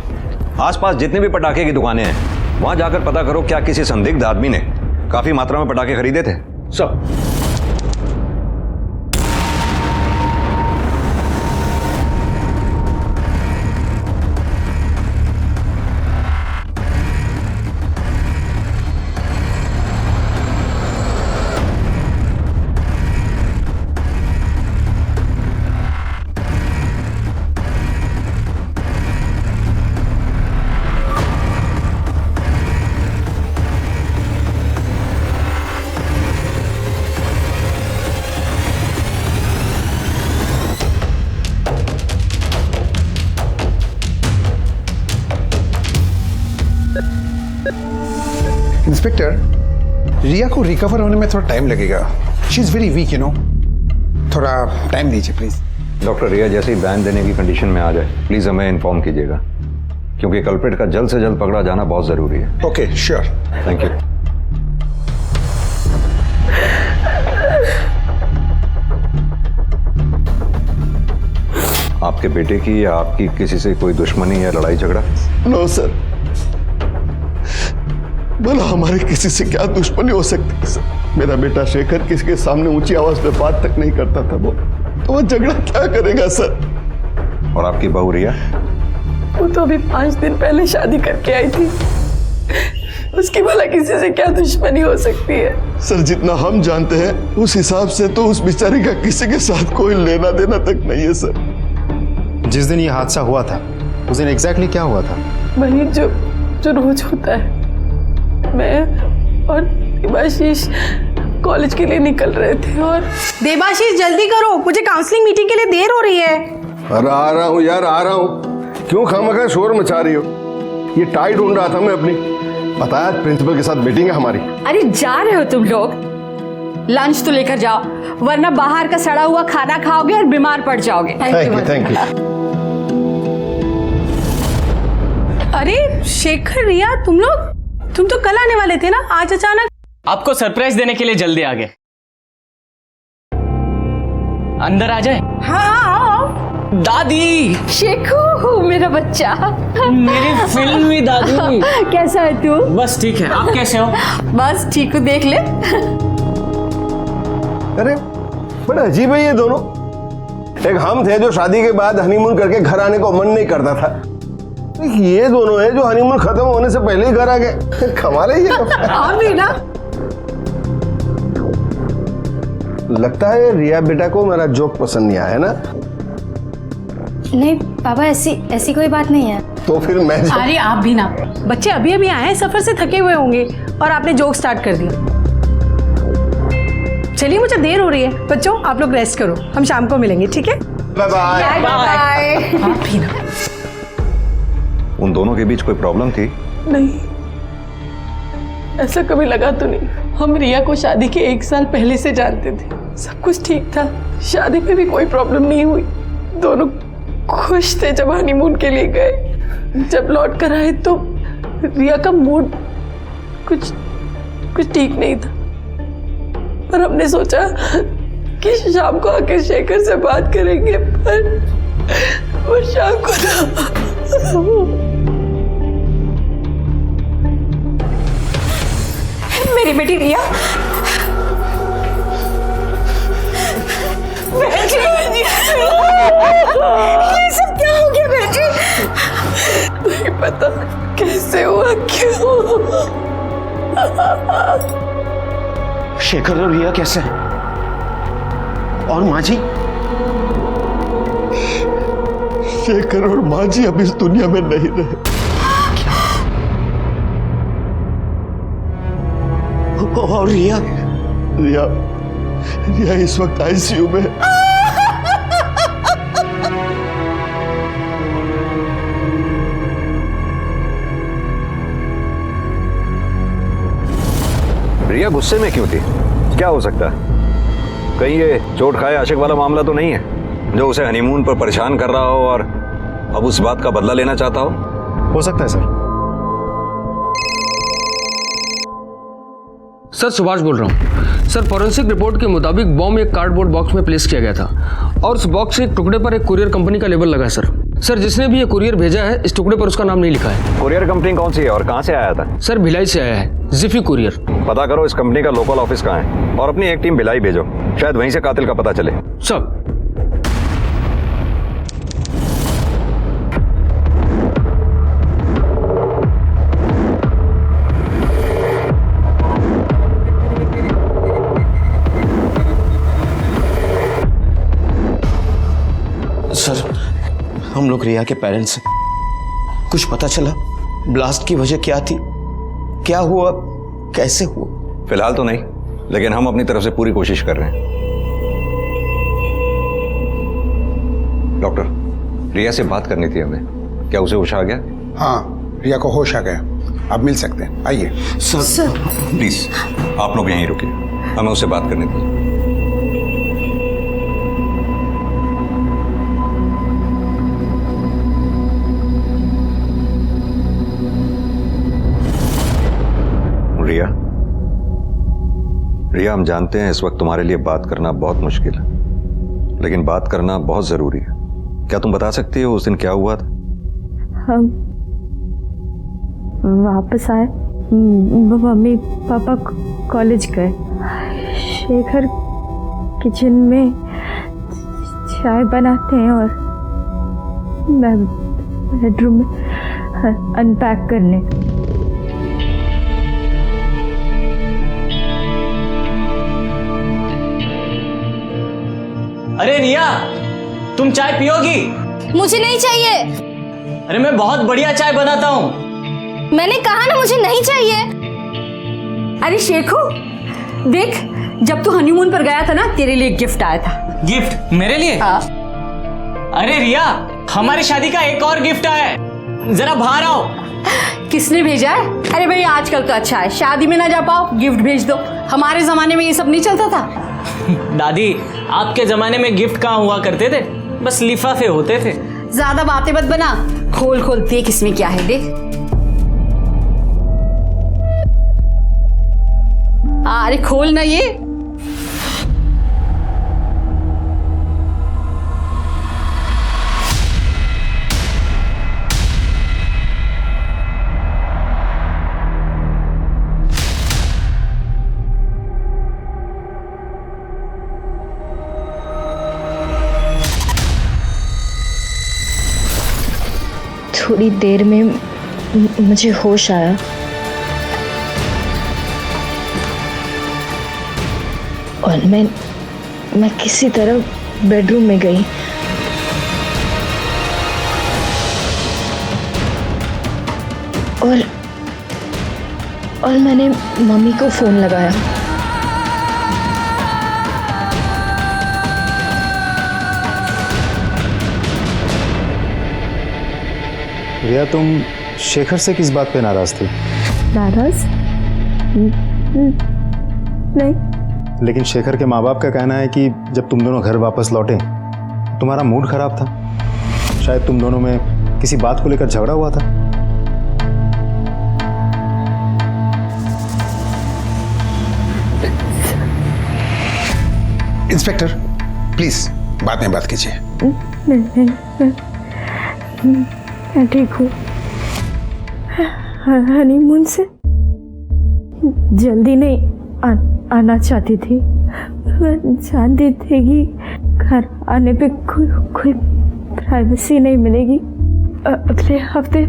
आसपास जितनी भी पटाखे की दुकानें हैं वहां जाकर पता करो क्या किसी संदिग्ध आदमी ने काफी मात्रा में पटाखे खरीदे थे। सर, इंस्पेक्टर, रिया को रिकवर होने में थोड़ा टाइम लगेगा। She is very weak, you know. थोड़ा टाइम दीजिए प्लीज। डॉक्टर, रिया जैसे ही बयान देने की कंडीशन में आ जाए प्लीज हमें इन्फॉर्म कीजिएगा, क्योंकि कल्प्रिट का जल्द से जल्द पकड़ा जाना बहुत जरूरी है। Okay, sure. Thank you. आपके बेटे की या आपकी किसी से कोई दुश्मनी या लड़ाई झगड़ा? नो सर, बोला हमारे किसी से क्या दुश्मनी हो सकती है सर। मेरा बेटा शेखर किसी के सामने ऊंची आवाज में बात तक नहीं करता था। वो झगड़ा क्या करेगा सर? और आपकी बहू रिया? वो तो अभी 5 दिन पहले शादी करके आई थी, उसकी भला किसी से क्या दुश्मनी हो सकती है? सर, जितना हम जानते हैं उस हिसाब से तो उस बेचारी का किसी के साथ कोई लेना देना तक नहीं है सर। जिस दिन ये हादसा हुआ था उस दिन एग्जैक्टली क्या हुआ था? वही जो रोज होता है। मैं और देवाशीष कॉलेज के लिए निकल रहे थे और देवाशीष जल्दी करो, मुझे काउंसलिंग मीटिंग के लिए देर हो रही है। अरे आ रहा हूँ यार, आ रहा हूँ। क्यों खामखा शोर मचा रही हो? ये टाई ढूंढ रहा था मैं अपनी। बताया प्रिंसिपल के साथ मीटिंग है हमारी। अरे जा रहे हो तुम लोग? लंच तो लेकर जाओ, वरना बाहर का सड़ा हुआ खाना खाओगे और बीमार पड़ जाओगे। Thank you. अरे शेखर, रिया, तुम तो कल आने वाले थे ना, आज अचानक? आपको सरप्राइज देने के लिए जल्दी आ गए। अंदर आ जाए। हाँ। दादी, शेखू मेरा बच्चा, मेरी फिल्मी दादी। कैसा है तू? बस ठीक है, आप कैसे हो? बस ठीक हूँ, देख ले। अरे बड़ा अजीब है ये दोनों। एक हम थे जो शादी के बाद हनीमून करके घर आने को मन नहीं करता था, ये दोनों हैं जो हनीमून खत्म होने से पहले ही घर आ गए। कमाल है ये। हाँ भी ना। लगता है रिया बेटा को मेरा जोक पसंद नहीं आया, है ना? नहीं पापा, ऐसी कोई बात नहीं है। तो फिर मैं अरे आप भी ना, बच्चे अभी अभी आए हैं, सफर से थके हुए होंगे और आपने जोक स्टार्ट कर दिया। चलिए, मुझे देर हो रही है। बच्चों आप लोग रेस्ट करो, हम शाम को मिलेंगे, ठीक है? Bye bye. बाय। आप भी ना। उन दोनों के बीच कोई प्रॉब्लम थी? नहीं, ऐसा कभी लगा तो नहीं। हम रिया को शादी के 1 साल पहले से जानते थे, सब कुछ ठीक था, शादी में भी कोई प्रॉब्लम नहीं हुई। दोनों खुश थे जब हनीमून के लिए गए। जब लौट कर आए तो रिया का मूड कुछ ठीक नहीं था, पर हमने सोचा कि शाम को आके शेखर से बात करेंगे, पर शाम को मेरी बेटी रिया, बहन जी, ये सब क्या हो गया बहन जी? नहीं पता कैसे हुआ, क्यों? शेखर और रिया कैसे हैं? और माँ जी? शेखर और माँ जी अब इस दुनिया में नहीं रहे। और रिया रिया रिया इस वक्त आईसीयू में है। रिया गुस्से में क्यों थी? क्या हो सकता है? कहीं ये चोट खाए आशिक वाला मामला तो नहीं है जो उसे हनीमून पर परेशान कर रहा हो और अब उस बात का बदला लेना चाहता हो सकता है सर। सर सुभाष बोल रहा हूँ। सर फॉरेंसिक रिपोर्ट के मुताबिक बॉम्ब एक कार्डबोर्ड बॉक्स में प्लेस किया गया था और उस बॉक्स के टुकड़े पर एक कुरियर कंपनी का लेबल लगा है सर। सर जिसने भी ये कुरियर भेजा है इस टुकड़े पर उसका नाम नहीं लिखा है। कुरियर कंपनी कौन सी है और कहाँ से आया था? सर भिलाई से आया है, जिफी कुरियर। पता करो इस कंपनी का लोकल ऑफिस कहाँ है और अपनी एक टीम भिलाई भेजो, शायद वहीं से कातिल का पता चले। सब सर हम लोग रिया के पेरेंट्स हैं। कुछ पता चला ब्लास्ट की वजह क्या थी, क्या हुआ, कैसे हुआ? फिलहाल तो नहीं, लेकिन हम अपनी तरफ से पूरी कोशिश कर रहे हैं। डॉक्टर, रिया से बात करनी थी हमें, क्या उसे होश आ गया? हाँ, रिया को होश आ गया, आप मिल सकते हैं, आइए। सर प्लीज आप लोग यहीं रुकिए, हमें उससे बात करनी थी। रिया, रिया हम जानते हैं इस वक्त तुम्हारे लिए बात करना बहुत मुश्किल है, लेकिन बात करना बहुत जरूरी है। क्या तुम बता सकती हो उस दिन क्या हुआ था? हम वापस आए, मम्मी पापा कॉलेज गए, शेखर किचन में चाय बनाते हैं और मैं बेडरूम में अनपैक करने। अरे रिया, तुम चाय पियोगी? मुझे नहीं चाहिए। अरे मैं बहुत बढ़िया चाय बनाता हूँ। मैंने कहा ना मुझे नहीं चाहिए। अरे शेखू देख, जब तू हनीमून पर गया था ना तेरे लिए गिफ्ट आया था। गिफ्ट मेरे लिए? अरे रिया, हमारी शादी का एक और गिफ्ट आया है, जरा बाहर आओ। किसने भेजा है? अरे भाई आजकल तो अच्छा है, शादी में ना जा पाओ गिफ्ट भेज दो। हमारे जमाने में ये सब नहीं चलता था। दादी, आपके जमाने में गिफ्ट कहाँ हुआ करते थे, बस लिफाफे होते थे। ज्यादा बातें मत बना, खोल खोल देख इसमें क्या है, देख। अरे खोल ना ये। थोड़ी देर में मुझे होश आया और मैं किसी तरह बेडरूम में गई। और मैंने मम्मी को फोन लगाया। रिया, तुम शेखर से किस बात पे नाराज थी? नाराज? नहीं। लेकिन शेखर के माँ बाप का कहना है कि जब तुम दोनों घर वापस लौटे तुम्हारा मूड खराब था, शायद तुम दोनों में किसी बात को लेकर झगड़ा हुआ था। इंस्पेक्टर प्लीज बाद में बात कीजिए। मैं ठीक हूँ। हनीमून से जल्दी नहीं आना चाहती थी। मैं जानती थी कि घर आने पे कोई प्राइवेसी नहीं मिलेगी। अगले हफ्ते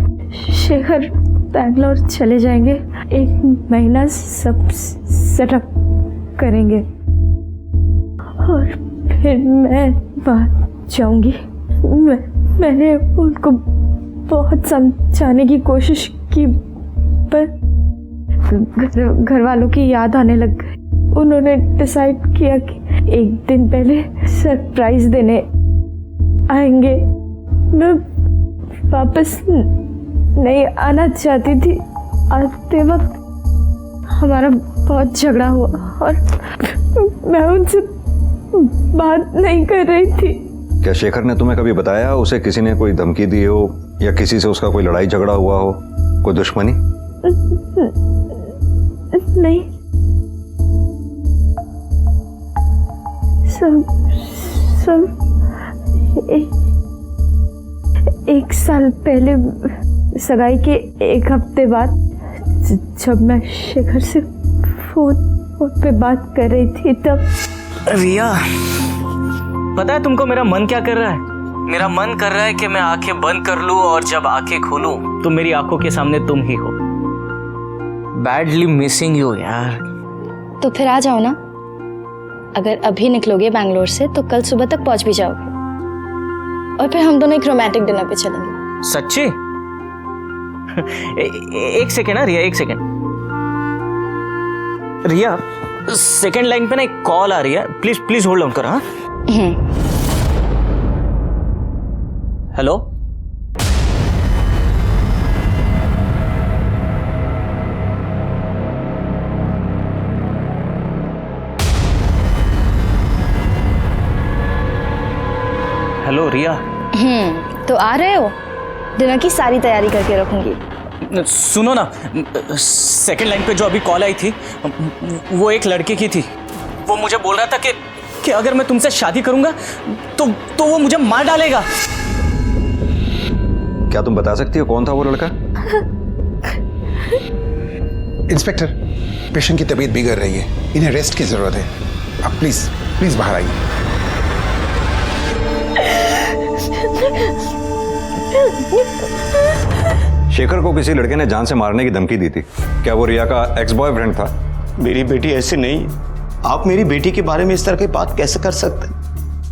शेखर बैंगलोर चले जाएंगे, 1 महीना सब सेटअप करेंगे और फिर मैं वहाँ जाऊंगी। मैंने उनको बहुत समझाने की कोशिश की पर घर वालों की याद आने लग गई। उन्होंने डिसाइड किया कि 1 दिन पहले सरप्राइज देने आएंगे। मैं वापस नहीं आना चाहती थी। आते वक्त हमारा बहुत झगड़ा हुआ और मैं उनसे बात नहीं कर रही थी। क्या शेखर ने तुम्हें कभी बताया उसे किसी ने कोई धमकी दी हो या किसी से उसका कोई लड़ाई झगड़ा हुआ हो, कोई दुश्मनी? नहीं, सब एक साल पहले सगाई के 1 हफ्ते बाद जब मैं शेखर से फोन पे बात कर रही थी तब। रिया, पता है तुमको मेरा मन क्या कर रहा है? मेरा मन कर रहा है कि मैं आंखें बंद कर लूं और जब आंखें खोलूं तो मेरी आंखों के सामने तुम ही हो। बैडली मिसिंग यू यार। तो फिर आ जाओ ना। अगर अभी निकलोगे बैंगलोर से तो कल सुबह तक पहुंच भी जाओगे और फिर हम दोनों एक रोमांटिक डिनर पे चलेंगे। सच्ची? एक सेकेंड ना रिया, 1 सेकेंड। रिया, सेकेंड लाइन पे ना एक कॉल आ रही है, प्लीज होल्ड ऑन कर। हाँ, हेलो, हेलो रिया। तो आ रहे हो? डिनर की सारी तैयारी करके रखूंगी। सुनो ना, सेकंड लाइन पे जो अभी कॉल आई थी वो एक लड़के की थी। वो मुझे बोल रहा था कि अगर मैं तुमसे शादी करूंगा तो वो मुझे मार डालेगा। क्या तुम बता सकती हो कौन था वो लड़का? इंस्पेक्टर, पेशेंट की तबीयत बिगड़ रही है, इन्हें रेस्ट की जरूरत है। आप प्लीज बाहर आइए। शेखर को किसी लड़के ने जान से मारने की धमकी दी थी। क्या वो रिया का एक्स बॉयफ्रेंड था? मेरी बेटी ऐसी नहीं। आप मेरी बेटी के बारे में इस तरह की बात कैसे कर सकते?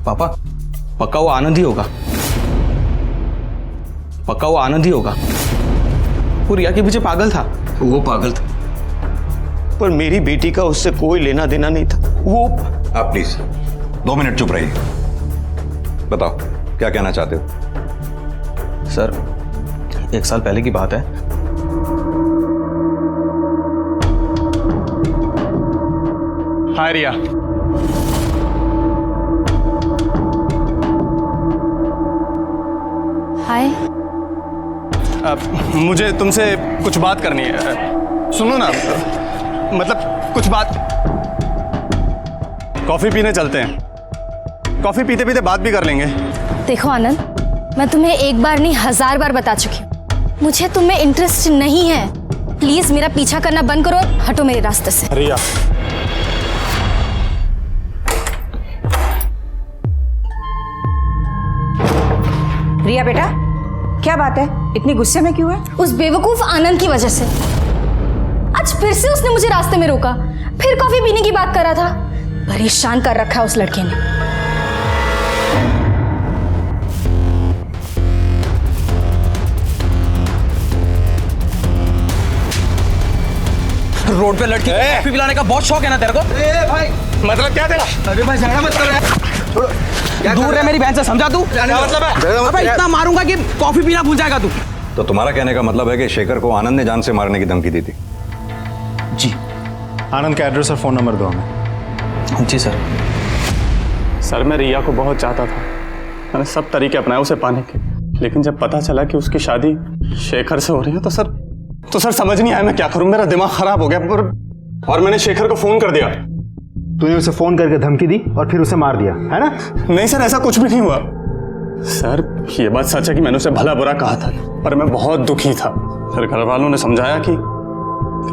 पापा, पक्का वो आनंद ही होगा। पक्का वो आनंद ही होगा। वो रिया के पीछे पागल था। वो पागल था, पर मेरी बेटी का उससे कोई लेना देना नहीं था। वो आप प्लीज 2 मिनट चुप रहिए। बताओ क्या कहना चाहते हो? सर, 1 साल पहले की बात है। हाय रिया। हाय। मुझे तुमसे कुछ बात करनी है। सुनो ना, मतलब कुछ बात। कॉफी पीने चलते हैं। कॉफी पीते पीते बात भी कर लेंगे। देखो आनंद, मैं तुम्हें 1 बार नहीं 1000 बार बता चुकी हूँ, मुझे तुम में इंटरेस्ट नहीं है। प्लीज मेरा पीछा करना बंद करो और हटो मेरे रास्ते से। रिया, रिया बेटा, क्या बात है? इतनी गुस्से में क्यों है? उस बेवकूफ आनंद की वजह से। आज फिर से उसने मुझे रास्ते में रोका, फिर कॉफी पीने की बात कर रहा था। परेशान कर रखा है उस लड़के ने। रोड पे लड़की कॉफी पिलाने का बहुत शौक है ना तेरे को? भाई, मतलब क्या तेरा? अरे भाई झगड़ा मत कर। छोड़ो, दूर रह मेरी बहन से, समझा तू? क्या मतलब है? अबे इतना मारूंगा कि कॉफी पीना भूल जाएगा तू। तो तुम्हारा कहने का मतलब है कि शेखर को आनंद ने जान से मारने की धमकी दी थी? जी। आनंद का एड्रेस और फ़ोन नंबर दो हमें। जी सर। सर, मैं रिया को बहुत चाहता था। मैंने सब तरीके अपनाए उसे पाने के, लेकिन जब पता चला कि उसकी शादी शेखर से हो रही है तो सर समझ नहीं आया मैं क्या करूं। मेरा दिमाग खराब हो गया और मैंने शेखर को फोन कर दिया। तूने उसे फोन करके धमकी दी और फिर उसे मार दिया, है ना? नहीं सर, ऐसा कुछ भी नहीं हुआ। सर, ये बात सच है कि मैंने उसे भला बुरा कहा था, पर मैं बहुत दुखी था। फिर घर वालों ने समझाया कि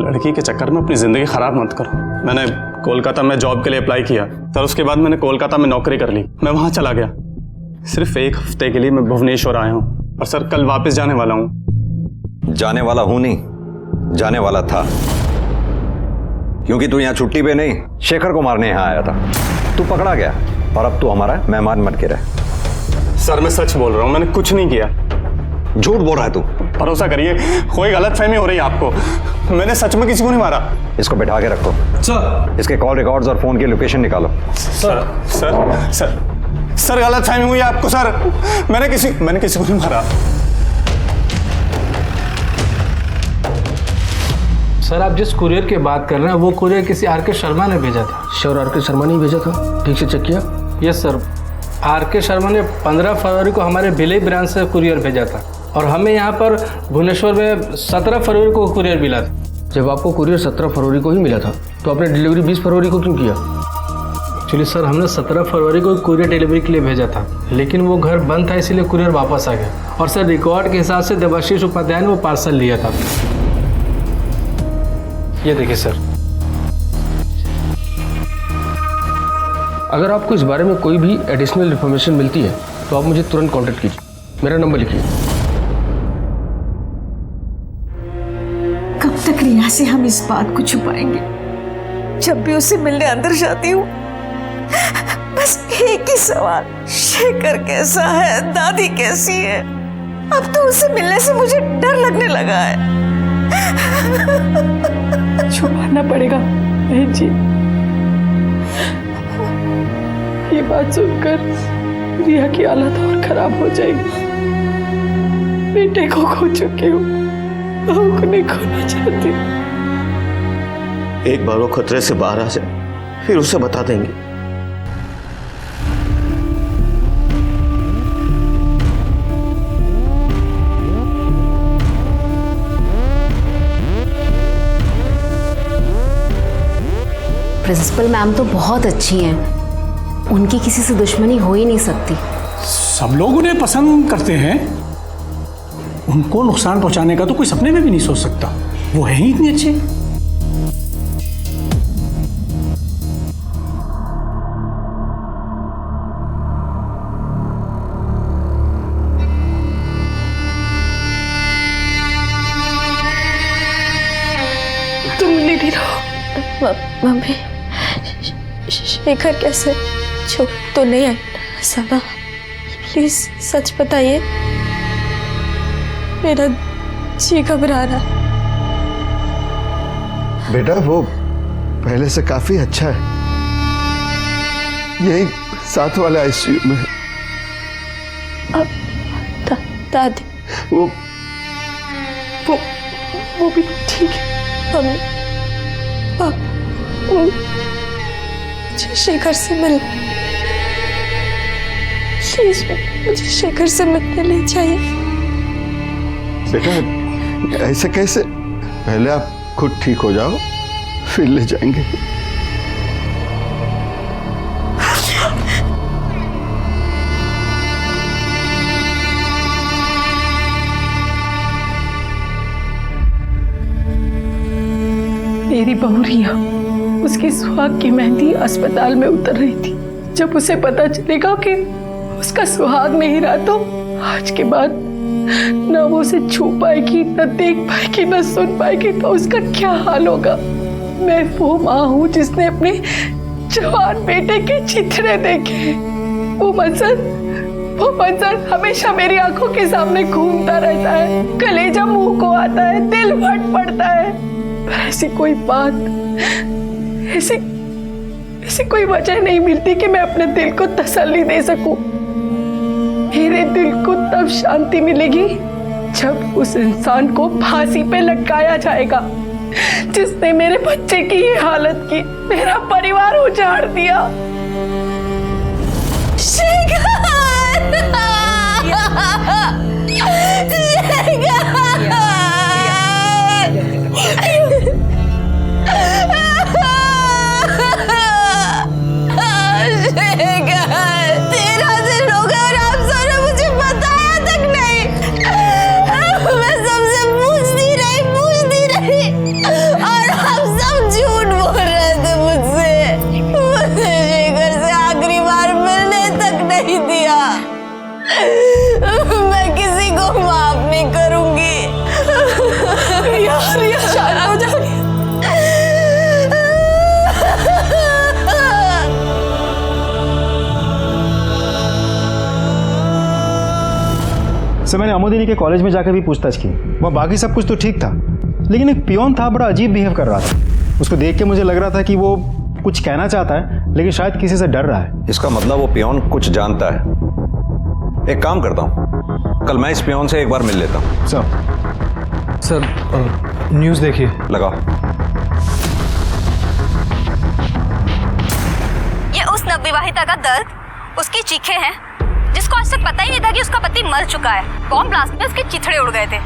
लड़की के चक्कर में अपनी जिंदगी खराब मत करो। मैंने कोलकाता में जॉब के लिए अप्लाई किया सर। उसके बाद मैंने कोलकाता में नौकरी कर ली, मैं वहां चला गया। सिर्फ 1 हफ्ते के लिए मैं भुवनेश्वर आया हूँ और सर कल वापस जाने वाला हूँ। जाने वाला हूं नहीं, जाने वाला था, क्योंकि तू यहाँ छुट्टी पे नहीं शेखर को मारने यहाँ आया था। तू पकड़ा गया और अब तू हमारा मेहमान बन के रहे। सर मैं सच बोल रहा हूँ, मैंने कुछ नहीं किया। झूठ बोल रहा है तू। भरोसा करिए, कोई गलतफहमी हो रही है आपको, मैंने सच में किसी को नहीं मारा। इसको बैठा के रखो सर। इसके कॉल रिकॉर्ड्स और फोन की लोकेशन निकालो। सर सर सर सर गलतफहमी हुई है आपको सर, मैंने किसी को नहीं मारा। सर आप जिस कुरियर की बात कर रहे हैं वो कुरियर किसी आर के शर्मा ने भेजा था। श्योर आर के शर्मा ने भेजा था? ठीक से चेक किया? यस सर, आर के शर्मा ने 15 फरवरी को हमारे भिलाई ब्रांच से कुरियर भेजा था और हमें यहाँ पर भुवनेश्वर में 17 फरवरी को कुरियर मिला था। जब आपको कुरियर 17 फरवरी को ही मिला था तो आपने डिलीवरी 20 फरवरी को क्यों किया? एक्चुअली सर हमने 17 फरवरी को कुरियर डिलीवरी के लिए भेजा था, लेकिन वो घर बंद था इसलिए कुरियर वापस आ गया। और सर रिकॉर्ड के हिसाब से देवाशीष उपाध्याय ने वो पार्सल लिया था। ये देखिए सर। अगर आपको इस बारे में कोई भी एडिशनल इन्फॉर्मेशन मिलती है तो आप मुझे तुरंत कांटेक्ट कीजिए। मेरा नंबर लिखिए। कब तक रिया से हम इस बात को छुपाएंगे? जब भी उसे मिलने अंदर जाती हूँ बस एक ही सवाल, शेखर कैसा है, दादी कैसी है? अब तो उसे मिलने से मुझे डर लगने लगा है। छुपाना पड़ेगा बहन जी। ये बात सुनकर रिया की हालत और खराब हो जाएगी। बेटे को खो चुकी हूँ, बहू को नहीं खोना चाहती। एक बार वो खतरे से बाहर आ जाए फिर उसे बता देंगे। प्रिंसिपल मैम तो बहुत अच्छी हैं, उनकी किसी से दुश्मनी हो ही नहीं सकती। सब लोग उन्हें पसंद करते हैं, उनको नुकसान पहुंचाने का तो कोई सपने में भी नहीं सोच सकता। वो है ही इतनी अच्छी। तुम लेटी रहो। मम्मी, शेखर कैसे? चुप तो नहीं है सना? प्लीज सच बताइए, मेरा जी घबरा रहा। बेटा वो पहले से काफी अच्छा है, यही साथ वाले आईसीयू में। अब दादी वो भी ठीक है। मम्मी मुझे शेखर से मिल, प्लीज मुझे शेखर से मिलने ले जाइए। बेटा ऐसे कैसे? पहले आप खुद ठीक हो जाओ फिर ले जाएंगे। मेरी बहू रिया, उसकी सुहाग की मेहंदी अस्पताल में उतर रही थी। जब उसे पता चलेगा कि उसका सुहाग नहीं रहा तो आज के बाद न वो उसे छू पाएगी, न देख पाएगी, न सुन पाएगी, तो उसका क्या हाल होगा। मैं वो माँ हूँ जिसने अपने जवान बेटे के चित्रे देखे। वो मंजर हमेशा मेरी आंखों के सामने घूमता रहता है, कलेजा मुंह को आता है, दिल फट पड़ता है। पर ऐसी कोई बात, ऐसी कोई वजह नहीं मिलती कि मैं अपने दिल को तसल्ली दे सकूं। मेरे दिल को तब शांति मिलेगी जब उस इंसान को फांसी पे लटकाया जाएगा जिसने मेरे बच्चे की ये हालत की, मेरा परिवार उजाड़ दिया। सर मैंने अमोदिनी के कॉलेज में जाकर भी पूछताछ की, वह बाकी सब कुछ तो ठीक था, लेकिन एक पियोन था, बड़ा अजीब बिहेव कर रहा था। उसको देख के मुझे लग रहा था कि वो कुछ कहना चाहता है लेकिन शायद किसी से डर रहा है। इसका मतलब वो पियोन कुछ जानता है। एक काम करता हूँ, कल मैं इस पियोन से एक बार मिल लेता हूँ। सर न्यूज़ देखिए। लगाओ। ये उस नवविवाहिता का दर्द, उसकी चीखें हैं, जिसको आज तक पता ही नहीं था कि उसका पति मर चुका है। बॉम्ब ब्लास्ट में उसके चिथड़े उड़ गए थे।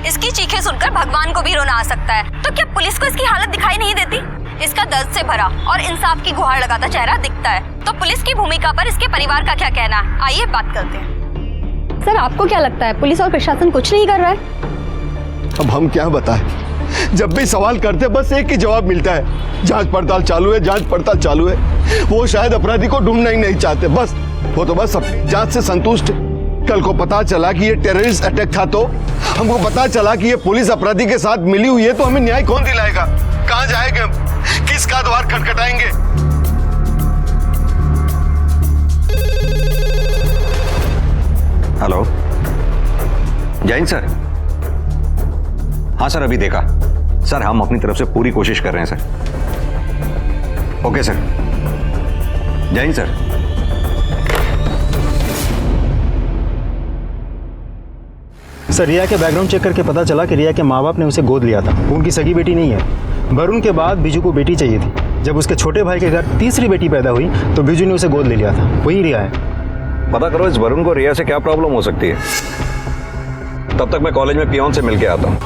इसकी चीखें सुनकर भगवान को भी रोना आ सकता है, तो क्या पुलिस को इसकी हालत दिखाई नहीं देती? इसका दर्द से भरा और इंसाफ की गुहार लगाता चेहरा दिखता है, तो पुलिस की भूमिका पर इसके परिवार का क्या कहना है? आइए बात करते हैं। सर आपको क्या लगता है, पुलिस और प्रशासन कुछ नहीं कर रहा है? अब हम क्या बताएं? जब भी सवाल करते बस एक ही जवाब मिलता है, जांच पड़ताल चालू है, जांच पड़ताल चालू है। वो शायद अपराधी को ढूंढना ही नहीं चाहते, बस वो तो बस अपनी जांच से संतुष्ट। कल को पता चला कि ये टेररिस्ट अटैक था, तो हमको पता चला कि ये पुलिस अपराधी के साथ मिली हुई है, तो हमें न्याय कौन दिलाएगा? कहां जाएंगे हम? किसका द्वार खटखटाएंगे? Hello, Jain sir. हाँ सर, अभी देखा सर। हम अपनी तरफ से पूरी कोशिश कर रहे हैं sir. Okay sir. Jain sir. Sir Riya के बैकग्राउंड चेक करके पता चला कि रिया के माँ बाप ने उसे गोद लिया था। वो उनकी सगी बेटी नहीं है। वरुण के बाद बिजू को बेटी चाहिए थी। जब उसके छोटे भाई के घर तीसरी बेटी पैदा हुई तो बिजू ने उसे गोद ले लिया था। वही रिया है। पता करो इस वरुण को रिया से क्या प्रॉब्लम हो सकती है। तब तक मैं कॉलेज में पियोन से मिलके आता हूं।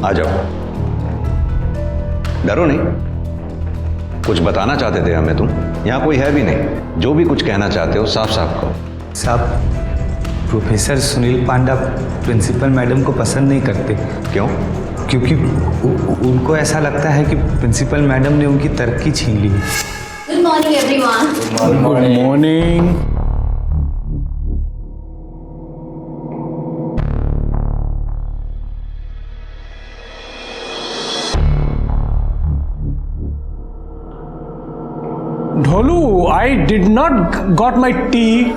आ जाओ, डरो नहीं। कुछ बताना चाहते थे हमें तुम? यहाँ कोई है भी नहीं, जो भी कुछ कहना चाहते हो साफ साफ कहो। साहब, प्रोफेसर सुनील पांडा प्रिंसिपल मैडम को पसंद नहीं करते। क्यों? क्योंकि उनको ऐसा लगता है कि प्रिंसिपल मैडम ने उनकी तरक्की छीन ली। Good morning everyone. Good morning. Dholu, I did not got my tea.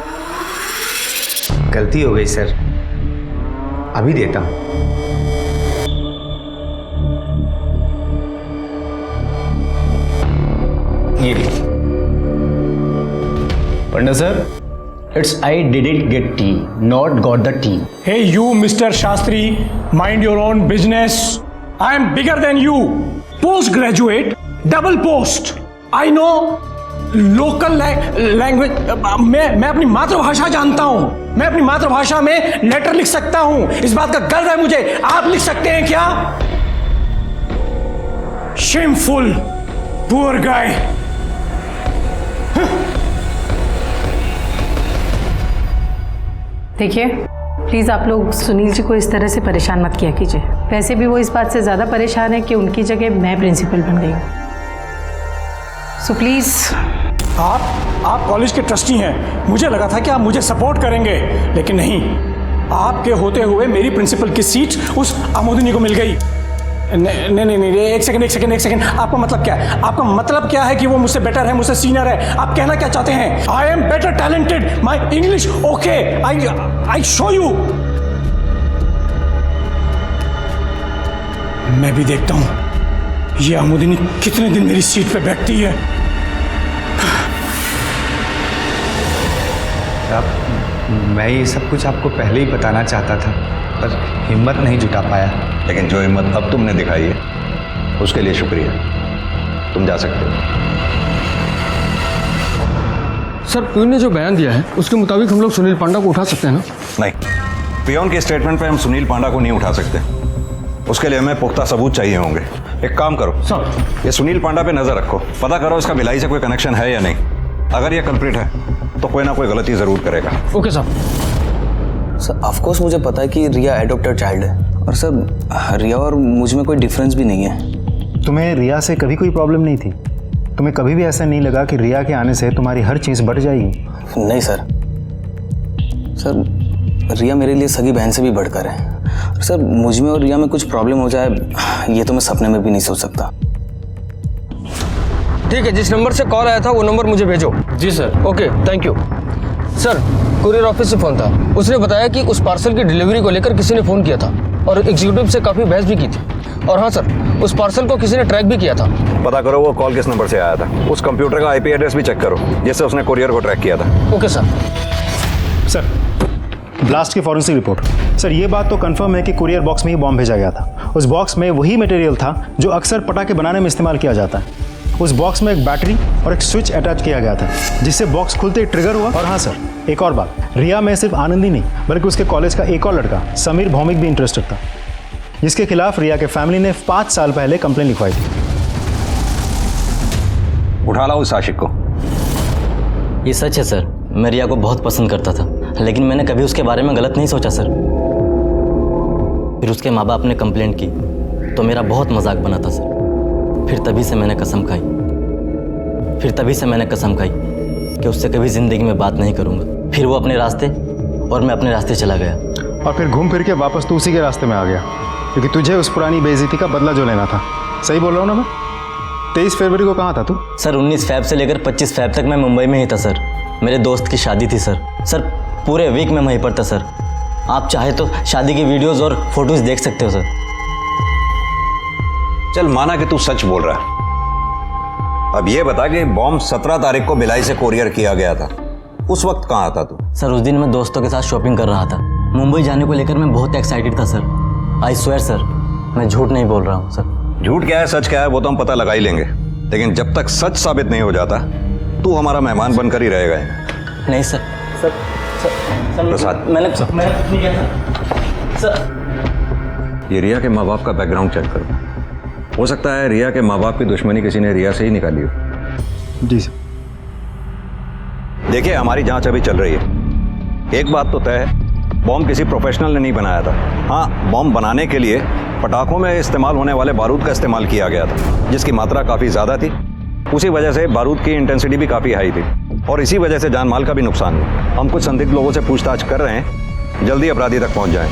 गलती हो गई सर, अभी देता हूं। ये Panda sir, it's I didn't get tea, not got the tea. Hey you mister Shastri, mind your own business. I am bigger than you. Post graduate, double post. I know local language. मैं अपनी मातृभाषा जानता हूं। मैं अपनी मातृभाषा में लेटर लिख सकता हूं। इस बात का गर्व है मुझे। आप लिख सकते हैं क्या? Shameful, poor guy. देखिए प्लीज़ आप लोग सुनील जी को इस तरह से परेशान मत किया कीजिए। वैसे भी वो इस बात से ज़्यादा परेशान है कि उनकी जगह मैं प्रिंसिपल बन गई हूँ। So please. आप कॉलेज के ट्रस्टी हैं। मुझे लगा था कि आप मुझे सपोर्ट करेंगे, लेकिन नहीं। आपके होते हुए मेरी प्रिंसिपल की सीट उस अमोदिनी को मिल गई। नहीं, एक सेकंड। आपका मतलब क्या है? आपका मतलब क्या है कि वो मुझसे बेटर है, मुझसे सीनियर है? आप कहना क्या चाहते हैं? I am better talented, my English okay, I show you. मैं भी देखता हूं ये अमोदिनी कितने दिन मेरी सीट पे बैठती है। मैं ये सब कुछ आपको पहले ही बताना चाहता था, पर हिम्मत नहीं जुटा पाया। लेकिन जो हिम्मत अब तुमने दिखाई है उसके लिए शुक्रिया। तुम जा सकते हो। सर पियून ने जो बयान दिया है उसके मुताबिक हम लोग सुनील पांडा को उठा सकते हैं ना? नहीं, पियोन के स्टेटमेंट पे हम सुनील पांडा को नहीं उठा सकते। उसके लिए हमें पुख्ता सबूत चाहिए होंगे। एक काम करो सर, ये सुनील पांडा पे नजर रखो, पता करो इसका भिलाई से कोई कनेक्शन है या नहीं। अगर ये कल्प्रिट है तो कोई ना कोई गलती जरूर करेगा। Okay sir. Sir of course मुझे पता है कि रिया एडॉप्टेड चाइल्ड है, और सर रिया और मुझ में कोई डिफरेंस भी नहीं है। तुम्हें रिया से कभी कोई प्रॉब्लम नहीं थी? तुम्हें कभी भी ऐसा नहीं लगा कि रिया के आने से तुम्हारी हर चीज़ बढ़ जाएगी? नहीं सर। सर रिया मेरे लिए सगी बहन से भी बढ़कर है। सर मुझ में और रिया में कुछ प्रॉब्लम हो जाए ये तो मैं सपने में भी नहीं सोच सकता। ठीक है, जिस नंबर से कॉल आया था वो नंबर मुझे भेजो। जी sir. Okay, thank you. Sir, courier office से फ़ोन था। उसने बताया कि उस पार्सल की डिलीवरी को लेकर किसी ने फ़ोन किया था और एग्जीक्यूटिव से काफ़ी बहस भी की थी। और हाँ सर, उस पार्सल को किसी ने ट्रैक भी किया था। पता करो वो कॉल किस नंबर से आया था। उस कंप्यूटर का आईपी एड्रेस भी चेक करो जिससे उसने कुरियर को ट्रैक किया था। Okay sir. सर, ब्लास्ट की फॉरेंसिक रिपोर्ट। सर, ये बात तो कंफर्म है कि कुरियर बॉक्स में ही बॉम्ब भेजा गया था। उस बॉक्स में वही मटेरियल था जो अक्सर पटाखे बनाने में इस्तेमाल किया जाता है। उस बॉक्स में एक बैटरी और एक स्विच अटैच किया गया था जिससे बॉक्स खुलते ही ट्रिगर हुआ। और हाँ सर, एक और बात, रिया में सिर्फ आनंदी नहीं बल्कि उसके कॉलेज का एक और लड़का समीर भौमिक भी इंटरेस्टेड था, जिसके खिलाफ रिया के फैमिली ने 5 साल पहले कंप्लेन लिखवाई थी। उठा लाओ उस आशिक को। ये सच है सर, मैं रिया को बहुत पसंद करता था, लेकिन मैंने कभी उसके बारे में गलत नहीं सोचा सर। फिर उसके माँ बाप ने कंप्लेंट की तो मेरा बहुत मजाक बना था सर। फिर तभी से मैंने कसम खाई कि उससे कभी ज़िंदगी में बात नहीं करूँगा। फिर वो अपने रास्ते और मैं अपने रास्ते चला गया। और फिर घूम फिर के वापस तो उसी के रास्ते में आ गया, क्योंकि तुझे उस पुरानी बेइज्जती का बदला जो लेना था। सही बोल रहा हूँ ना मैं? 23 फरवरी को कहाँ था तू? सर, 19 फ़रवरी से लेकर 25 फरवरी तक मैं मुंबई में ही था सर। मेरे दोस्त की शादी थी सर। पूरे वीक में वहीं पर था सर। आप चाहे तो शादी की वीडियोज़ और फोटोज़ देख सकते हो सर। चल माना कि तू सच बोल रहा है। अब ये बता कि बॉम्ब 17 तारीख को भिलाई से कोरियर किया गया था, उस वक्त कहाँ था तू? सर, उस दिन मैं दोस्तों के साथ शॉपिंग कर रहा था। मुंबई जाने को लेकर मैं बहुत एक्साइटेड था सर। आई स्वेयर सर, मैं झूठ नहीं बोल रहा हूँ सर। झूठ क्या है सच क्या है वो तो हम पता लगा ही लेंगे, लेकिन जब तक सच साबित नहीं हो जाता तू हमारा मेहमान बनकर ही रहेगा। नहीं सर। प्रसाद, मैंने ये रिया के माँ बाप का बैकग्राउंड चेक करो। हो सकता है रिया के माँ बाप की दुश्मनी किसी ने रिया से ही निकाली हो। जी सर। देखिए, हमारी जांच अभी चल रही है। एक बात तो तय है, बॉम्ब किसी प्रोफेशनल ने नहीं बनाया था। हाँ, बॉम्ब बनाने के लिए पटाखों में इस्तेमाल होने वाले बारूद का इस्तेमाल किया गया था, जिसकी मात्रा काफ़ी ज़्यादा थी। उसी वजह से बारूद की इंटेंसिटी भी काफ़ी हाई थी और इसी वजह से जान माल का भी नुकसान हुआ। हम कुछ संदिग्ध लोगों से पूछताछ कर रहे हैं, जल्दी अपराधी तक पहुँच जाएं।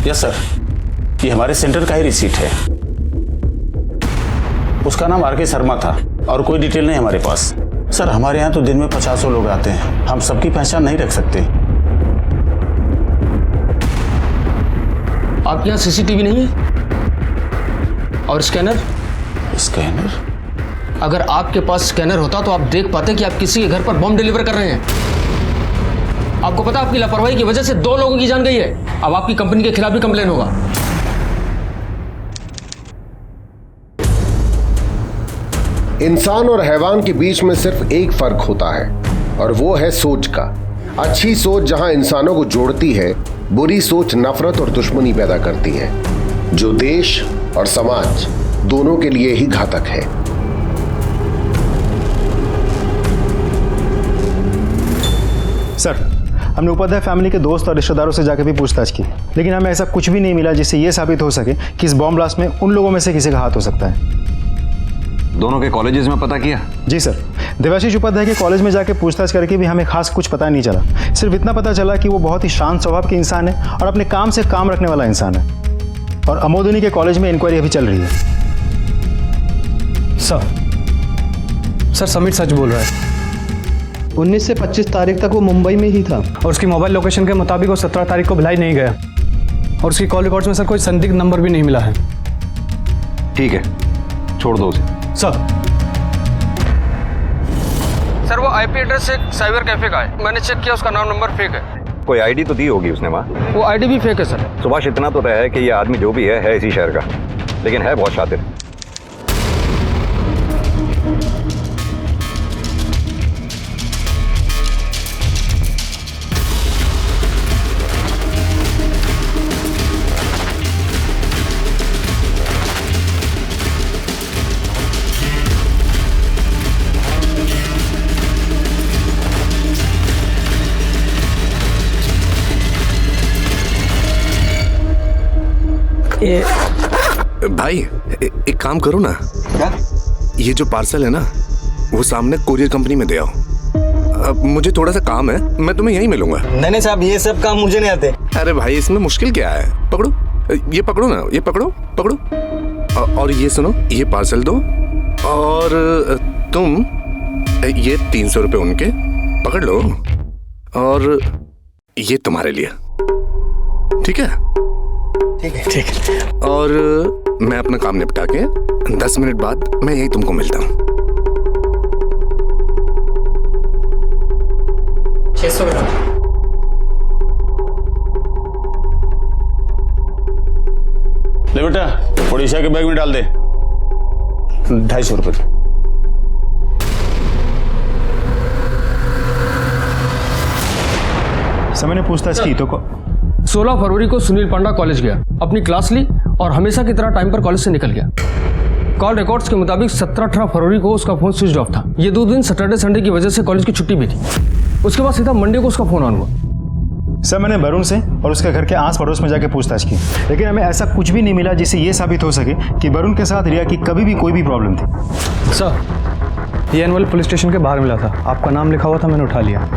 यस सर, ये हमारे सेंटर का ही रिसीट है। उसका नाम आर के शर्मा था और कोई डिटेल नहीं हमारे पास। सर, हमारे यहाँ तो दिन में 50 लोग आते हैं, हम सबकी पहचान नहीं रख सकते। आपके यहाँ सीसीटीवी नहीं है? और स्कैनर? स्कैनर? अगर आपके पास स्कैनर होता तो आप देख पाते कि आप किसी के घर पर बम डिलीवर कर रहे हैं। आपको पता, आपकी लापरवाही की वजह से 2 लोगों की जान गई है। अब आपकी कंपनी के खिलाफ भी कंप्लेन होगा। इंसान और हैवान के बीच में सिर्फ एक फर्क होता है और वो है सोच का। अच्छी सोच जहां इंसानों को जोड़ती है, बुरी सोच नफरत और दुश्मनी पैदा करती है, जो देश और समाज दोनों के लिए ही घातक है। सर, हमने उपाध्याय फैमिली के दोस्त और रिश्तेदारों से जाकर भी पूछताछ की, लेकिन हमें ऐसा कुछ भी नहीं मिला जिससे यह साबित हो सके कि इस बॉम्ब ब्लास्ट में उन लोगों में से किसी का हाथ हो सकता है। दोनों के कॉलेजेस में पता किया? जी सर, देवाशीष उपाध्याय के कॉलेज में जाके पूछताछ करके भी हमें खास कुछ पता नहीं चला। सिर्फ इतना पता चला कि वो बहुत ही शांत स्वभाव के इंसान है और अपने काम से काम रखने वाला इंसान है। और अमोदिनी के कॉलेज में इंक्वायरी अभी चल रही है। सर, समीर सच बोल रहा है। 19 से 25 तारीख तक वो मुंबई में ही था और उसकी मोबाइल लोकेशन के मुताबिक वो 17 तारीख को भिलाई नहीं गया और उसकी कॉल रिकॉर्ड्स में सर कोई संदिग्ध नंबर भी नहीं मिला है। ठीक है, छोड़ दो उसे। सर, वो आईपी एड्रेस एक साइबर कैफे का है। मैंने चेक किया, उसका नाम नंबर फेक है। कोई आईडी तो दी होगी उसने वहाँ? वो आईडी भी फेक है सर। सुभाष, इतना तो तय है कि ये आदमी जो भी है इसी शहर का, लेकिन है बहुत शातिर। भाई एक काम करो ना। क्या? ये जो पार्सल है ना वो सामने कोरियर कंपनी में दे आओ। अब मुझे थोड़ा सा काम है, मैं तुम्हें यहीं मिलूंगा। नहीं साहब, ये सब काम मुझे नहीं आते। अरे भाई इसमें मुश्किल क्या है? पकड़ो, ये पकड़ो ना, ये पकड़ो पकड़ो। और ये सुनो, ये पार्सल दो और तुम ये 300 रुपये उनके पकड़ लो और ये तुम्हारे लिए। ठीक है? ठीक है ठीक है। और मैं अपना काम निपटा के 10 मिनट बाद मैं यही तुमको मिलता हूँ। 600 ग्राम। ले बेटा, उड़ीसा के बैग में डाल दे। 250 रुपये। समय ने पूछताछ की तो 16 फरवरी को सुनील पांडा कॉलेज गया, अपनी क्लास ली और हमेशा की तरह टाइम पर कॉलेज से निकल गया। कॉल रिकॉर्ड्स के मुताबिक 17-18 फरवरी को उसका फोन स्विच ऑफ था। ये 2 दिन सैटरडे संडे की वजह से कॉलेज की छुट्टी भी थी। उसके बाद सीधा मंडे को उसका फोन ऑन हुआ। सर मैंने वरुण से और उसके घर के आस पड़ोस में जाके पूछताछ की, लेकिन हमें ऐसा कुछ भी नहीं मिला जिससे ये साबित हो सके कि वरुण के साथ रिया की कभी भी कोई भी प्रॉब्लम थी। सर ये एनवल पुलिस स्टेशन के बाहर मिला था, आपका नाम लिखा हुआ था, मैंने उठा लिया।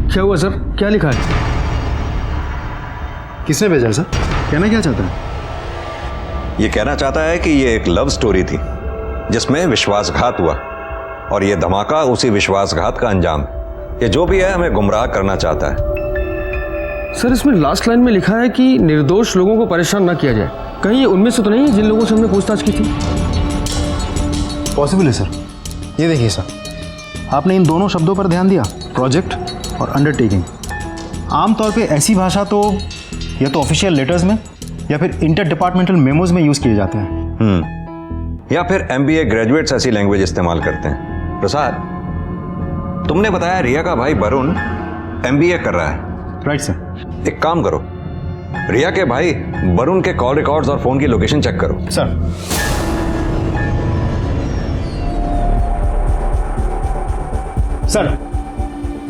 क्या हुआ सर? क्या लिखा है? किसने भेजा सर? कहना क्या चाहता है? ये कहना चाहता है कि ये एक लव स्टोरी थी जिसमें विश्वासघात हुआ और ये धमाका उसी विश्वासघात का अंजाम है। ये जो भी है हमें गुमराह करना चाहता है। सर इसमें लास्ट लाइन में लिखा है कि निर्दोष लोगों को परेशान ना किया जाए। कहीं ये उनमें से तो नहीं है जिन लोगों से हमने पूछताछ की थी? पॉसिबल है सर। ये देखिए सर, आपने इन दोनों शब्दों पर ध्यान दिया, प्रोजेक्ट और अंडरटेकिंग। आमतौर पे ऐसी भाषा तो या तो ऑफिशियल लेटर्स में या फिर इंटर डिपार्टमेंटल मेमोज में यूज किए जाते हैं। या फिर MBA ग्रेजुएट्स ऐसी लैंग्वेज इस्तेमाल करते हैं। प्रसाद, तुमने बताया रिया का भाई वरुण MBA कर रहा है। Right sir. एक काम करो, रिया के भाई वरुण के कॉल रिकॉर्ड्स और फोन की लोकेशन चेक करो। सर सर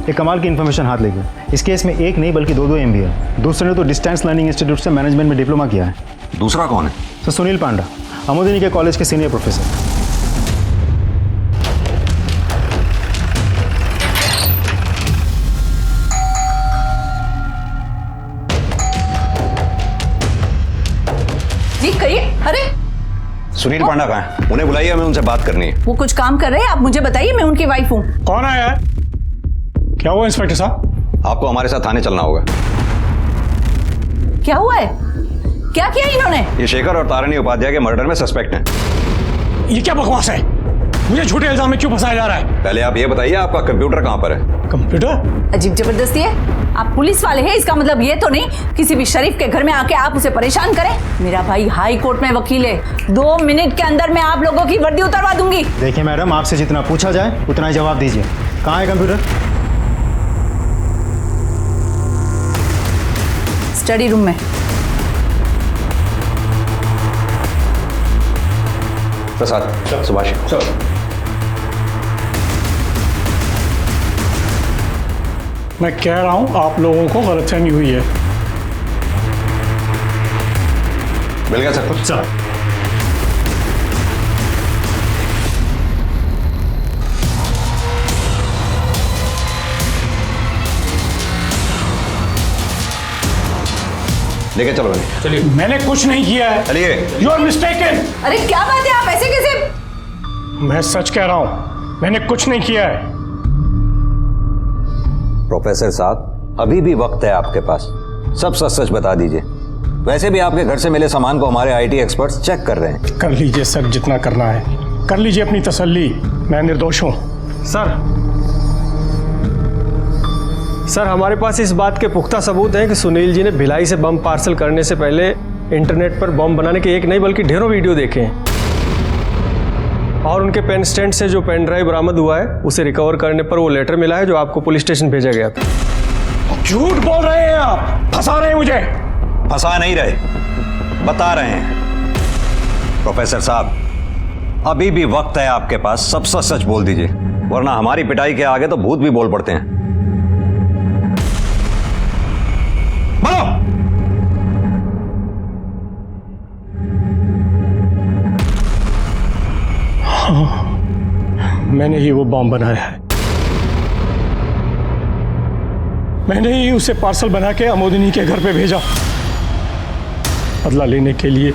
एक कमाल की इन्फॉर्मेशन हाथ लेके। इस केस में एक नहीं बल्कि 2 MBA है। दूसरे ने तो डिस्टेंस लर्निंग इंस्टीट्यूट से मैनेजमेंट में डिप्लोमा किया है। दूसरा कौन है? सर सुनील पांडा, अमोदिनी के कॉलेज के सीनियर प्रोफेसर। जी कहिए। अरे सुनील पांडा कहाँ है? उन्हें बुलाइए, हमें उनसे बात करनी है। वो कुछ काम कर रहे हैं, आप मुझे बताइए, मैं उनकी वाइफ हूँ। कौन आया है? क्या हुआ इंस्पेक्टर साहब? आपको हमारे साथ थाने चलना होगा। क्या हुआ है? क्या किया इन्होंने? ये शेखर और तारिणी उपाध्याय के मर्डर में सस्पेक्ट हैं। ये क्या बकवास है? मुझे झूठे इल्जाम में क्यों फंसाया जा रहा है? पहले आप ये बताइए आपका कंप्यूटर कहाँ पर है? कंप्यूटर? अजीब जबरदस्ती है। आप पुलिस वाले हैं, इसका मतलब ये तो नहीं किसी भी शरीफ के घर में आके आप उसे परेशान करें। मेरा भाई हाई कोर्ट में वकील है, 2 मिनट के अंदर मैं आप लोगों की वर्दी उतरवा दूंगी। देखिए मैडम, आपसे जितना पूछा जाए उतना ही जवाब दीजिए। कहाँ है कंप्यूटर? स्टडी रूम में। प्रसाद, सुभाष, मैं कह रहा हूं आप लोगों को गलतफहमी हुई है। मिल गया सब कुछ? लेके चलो। चलिए। मैंने कुछ नहीं किया है। चलिए। You are mistaken. अरे क्या बात है, आप ऐसे कैसे? मैं सच कह रहा हूं, मैंने कुछ नहीं किया है। प्रोफेसर साहब, अभी भी वक्त है आपके पास, सब सच सच बता दीजिए। वैसे भी आपके घर से मिले सामान को हमारे IT एक्सपर्ट्स चेक कर रहे हैं। कर लीजिए सर, जितना करना है कर लीजिए, अपनी तसल्ली, मैं निर्दोष हूं। सर हमारे पास इस बात के पुख्ता सबूत हैं कि सुनील जी ने भिलाई से बम पार्सल करने से पहले इंटरनेट पर बम बनाने के एक नहीं बल्कि ढेरों वीडियो देखे हैं। और उनके पेन स्टैंड से जो पेन ड्राइव बरामद हुआ है उसे रिकवर करने पर वो लेटर मिला है जो आपको पुलिस स्टेशन भेजा गया था। झूठ बोल रहे हैं आप, फंसा रहे हैं मुझे। फंसा नहीं रहे, बता रहे हैं। प्रोफेसर साहब, अभी भी वक्त है आपके पास, सब सच सच बोल दीजिए, वरना हमारी पिटाई के आगे तो भूत भी बोल पड़ते हैं। बोलो। हाँ, मैंने ही वो बॉम्ब बनाया है। मैंने ही उसे पार्सल बना के अमोदिनी के घर पे भेजा, बदला लेने के लिए।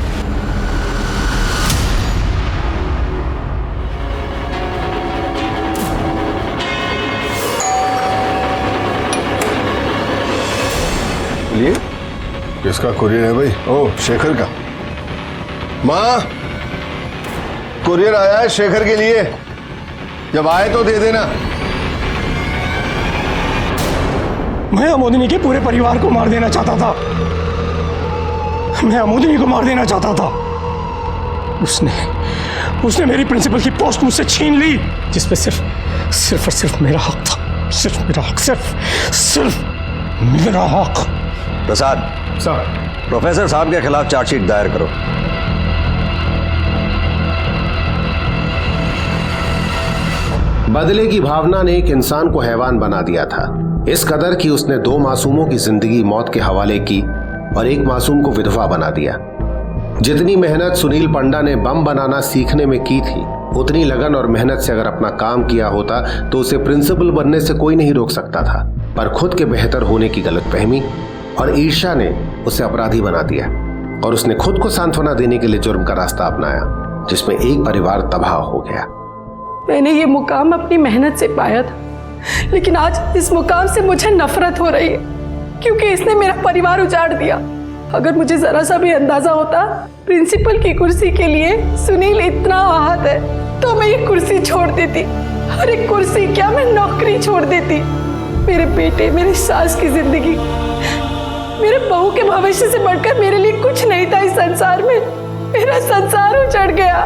लिए किसका कुरियर है भाई? ओह, शेखर का। माँ, कुरियर आया है शेखर के लिए, जब आए तो दे देना। मैं अमोदिनी के पूरे परिवार को मार देना चाहता था। मैं अमोदिनी को मार देना चाहता था। उसने मेरी प्रिंसिपल की पोस्ट मुझसे छीन ली, जिसपे सिर्फ और सिर्फ मेरा हक था। सिर्फ मेरा हक, सिर्फ मेरा हक। प्रसाद सर, प्रोफेसर साहब के खिलाफ चार्जशीट दायर करो। बदले की भावना ने एक इंसान को हैवान बना दिया था, इस कदर कि उसने 2 मासूमों की जिंदगी मौत के हवाले की और एक मासूम को विधवा बना दिया। जितनी मेहनत सुनील पंडा ने बम बनाना सीखने में की थी, उतनी लगन और मेहनत से अगर अपना काम किया होता तो उसे प्रिंसिपल बनने से कोई नहीं रोक सकता था। पर खुद के बेहतर होने की गलतफहमी और ईर्ष्या ने उसे अपराधी बना दिया और उसने खुद को सांत्वना देने के लिए जुर्म का रास्ता अपनाया, जिसमें एक परिवार तबाह हो गया। मैंने ये मुकाम अपनी मेहनत से पाया था, लेकिन आज इस मुकाम से मुझे नफरत हो रही है, क्योंकि इसने मेरा परिवार उजाड़ दिया। अगर मुझे जरा सा भी अंदाजा होता प्रिंसिपल की कुर्सी के लिए सुनील इतना आहत है, तो मैं ये कुर्सी छोड़ देती। अरे कुर्सी क्या, मैं नौकरी छोड़ देती। मेरे बेटे, मेरी सास की जिंदगी, मेरे बहू के भविष्य से बढ़कर मेरे लिए कुछ नहीं था इस संसार में। मेरा संसार उजड़ गया।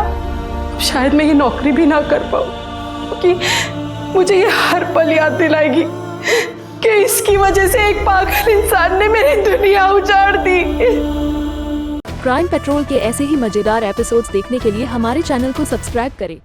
शायद मैं ये नौकरी भी ना कर पाऊं, क्योंकि मुझे ये हर पल याद दिलाएगी कि इसकी वजह से एक पागल इंसान ने मेरी दुनिया उजाड़ दी। क्राइम पेट्रोल के ऐसे ही मजेदार एपिसोड्स देखने के लिए हमारे चैनल को सब्सक्राइब करें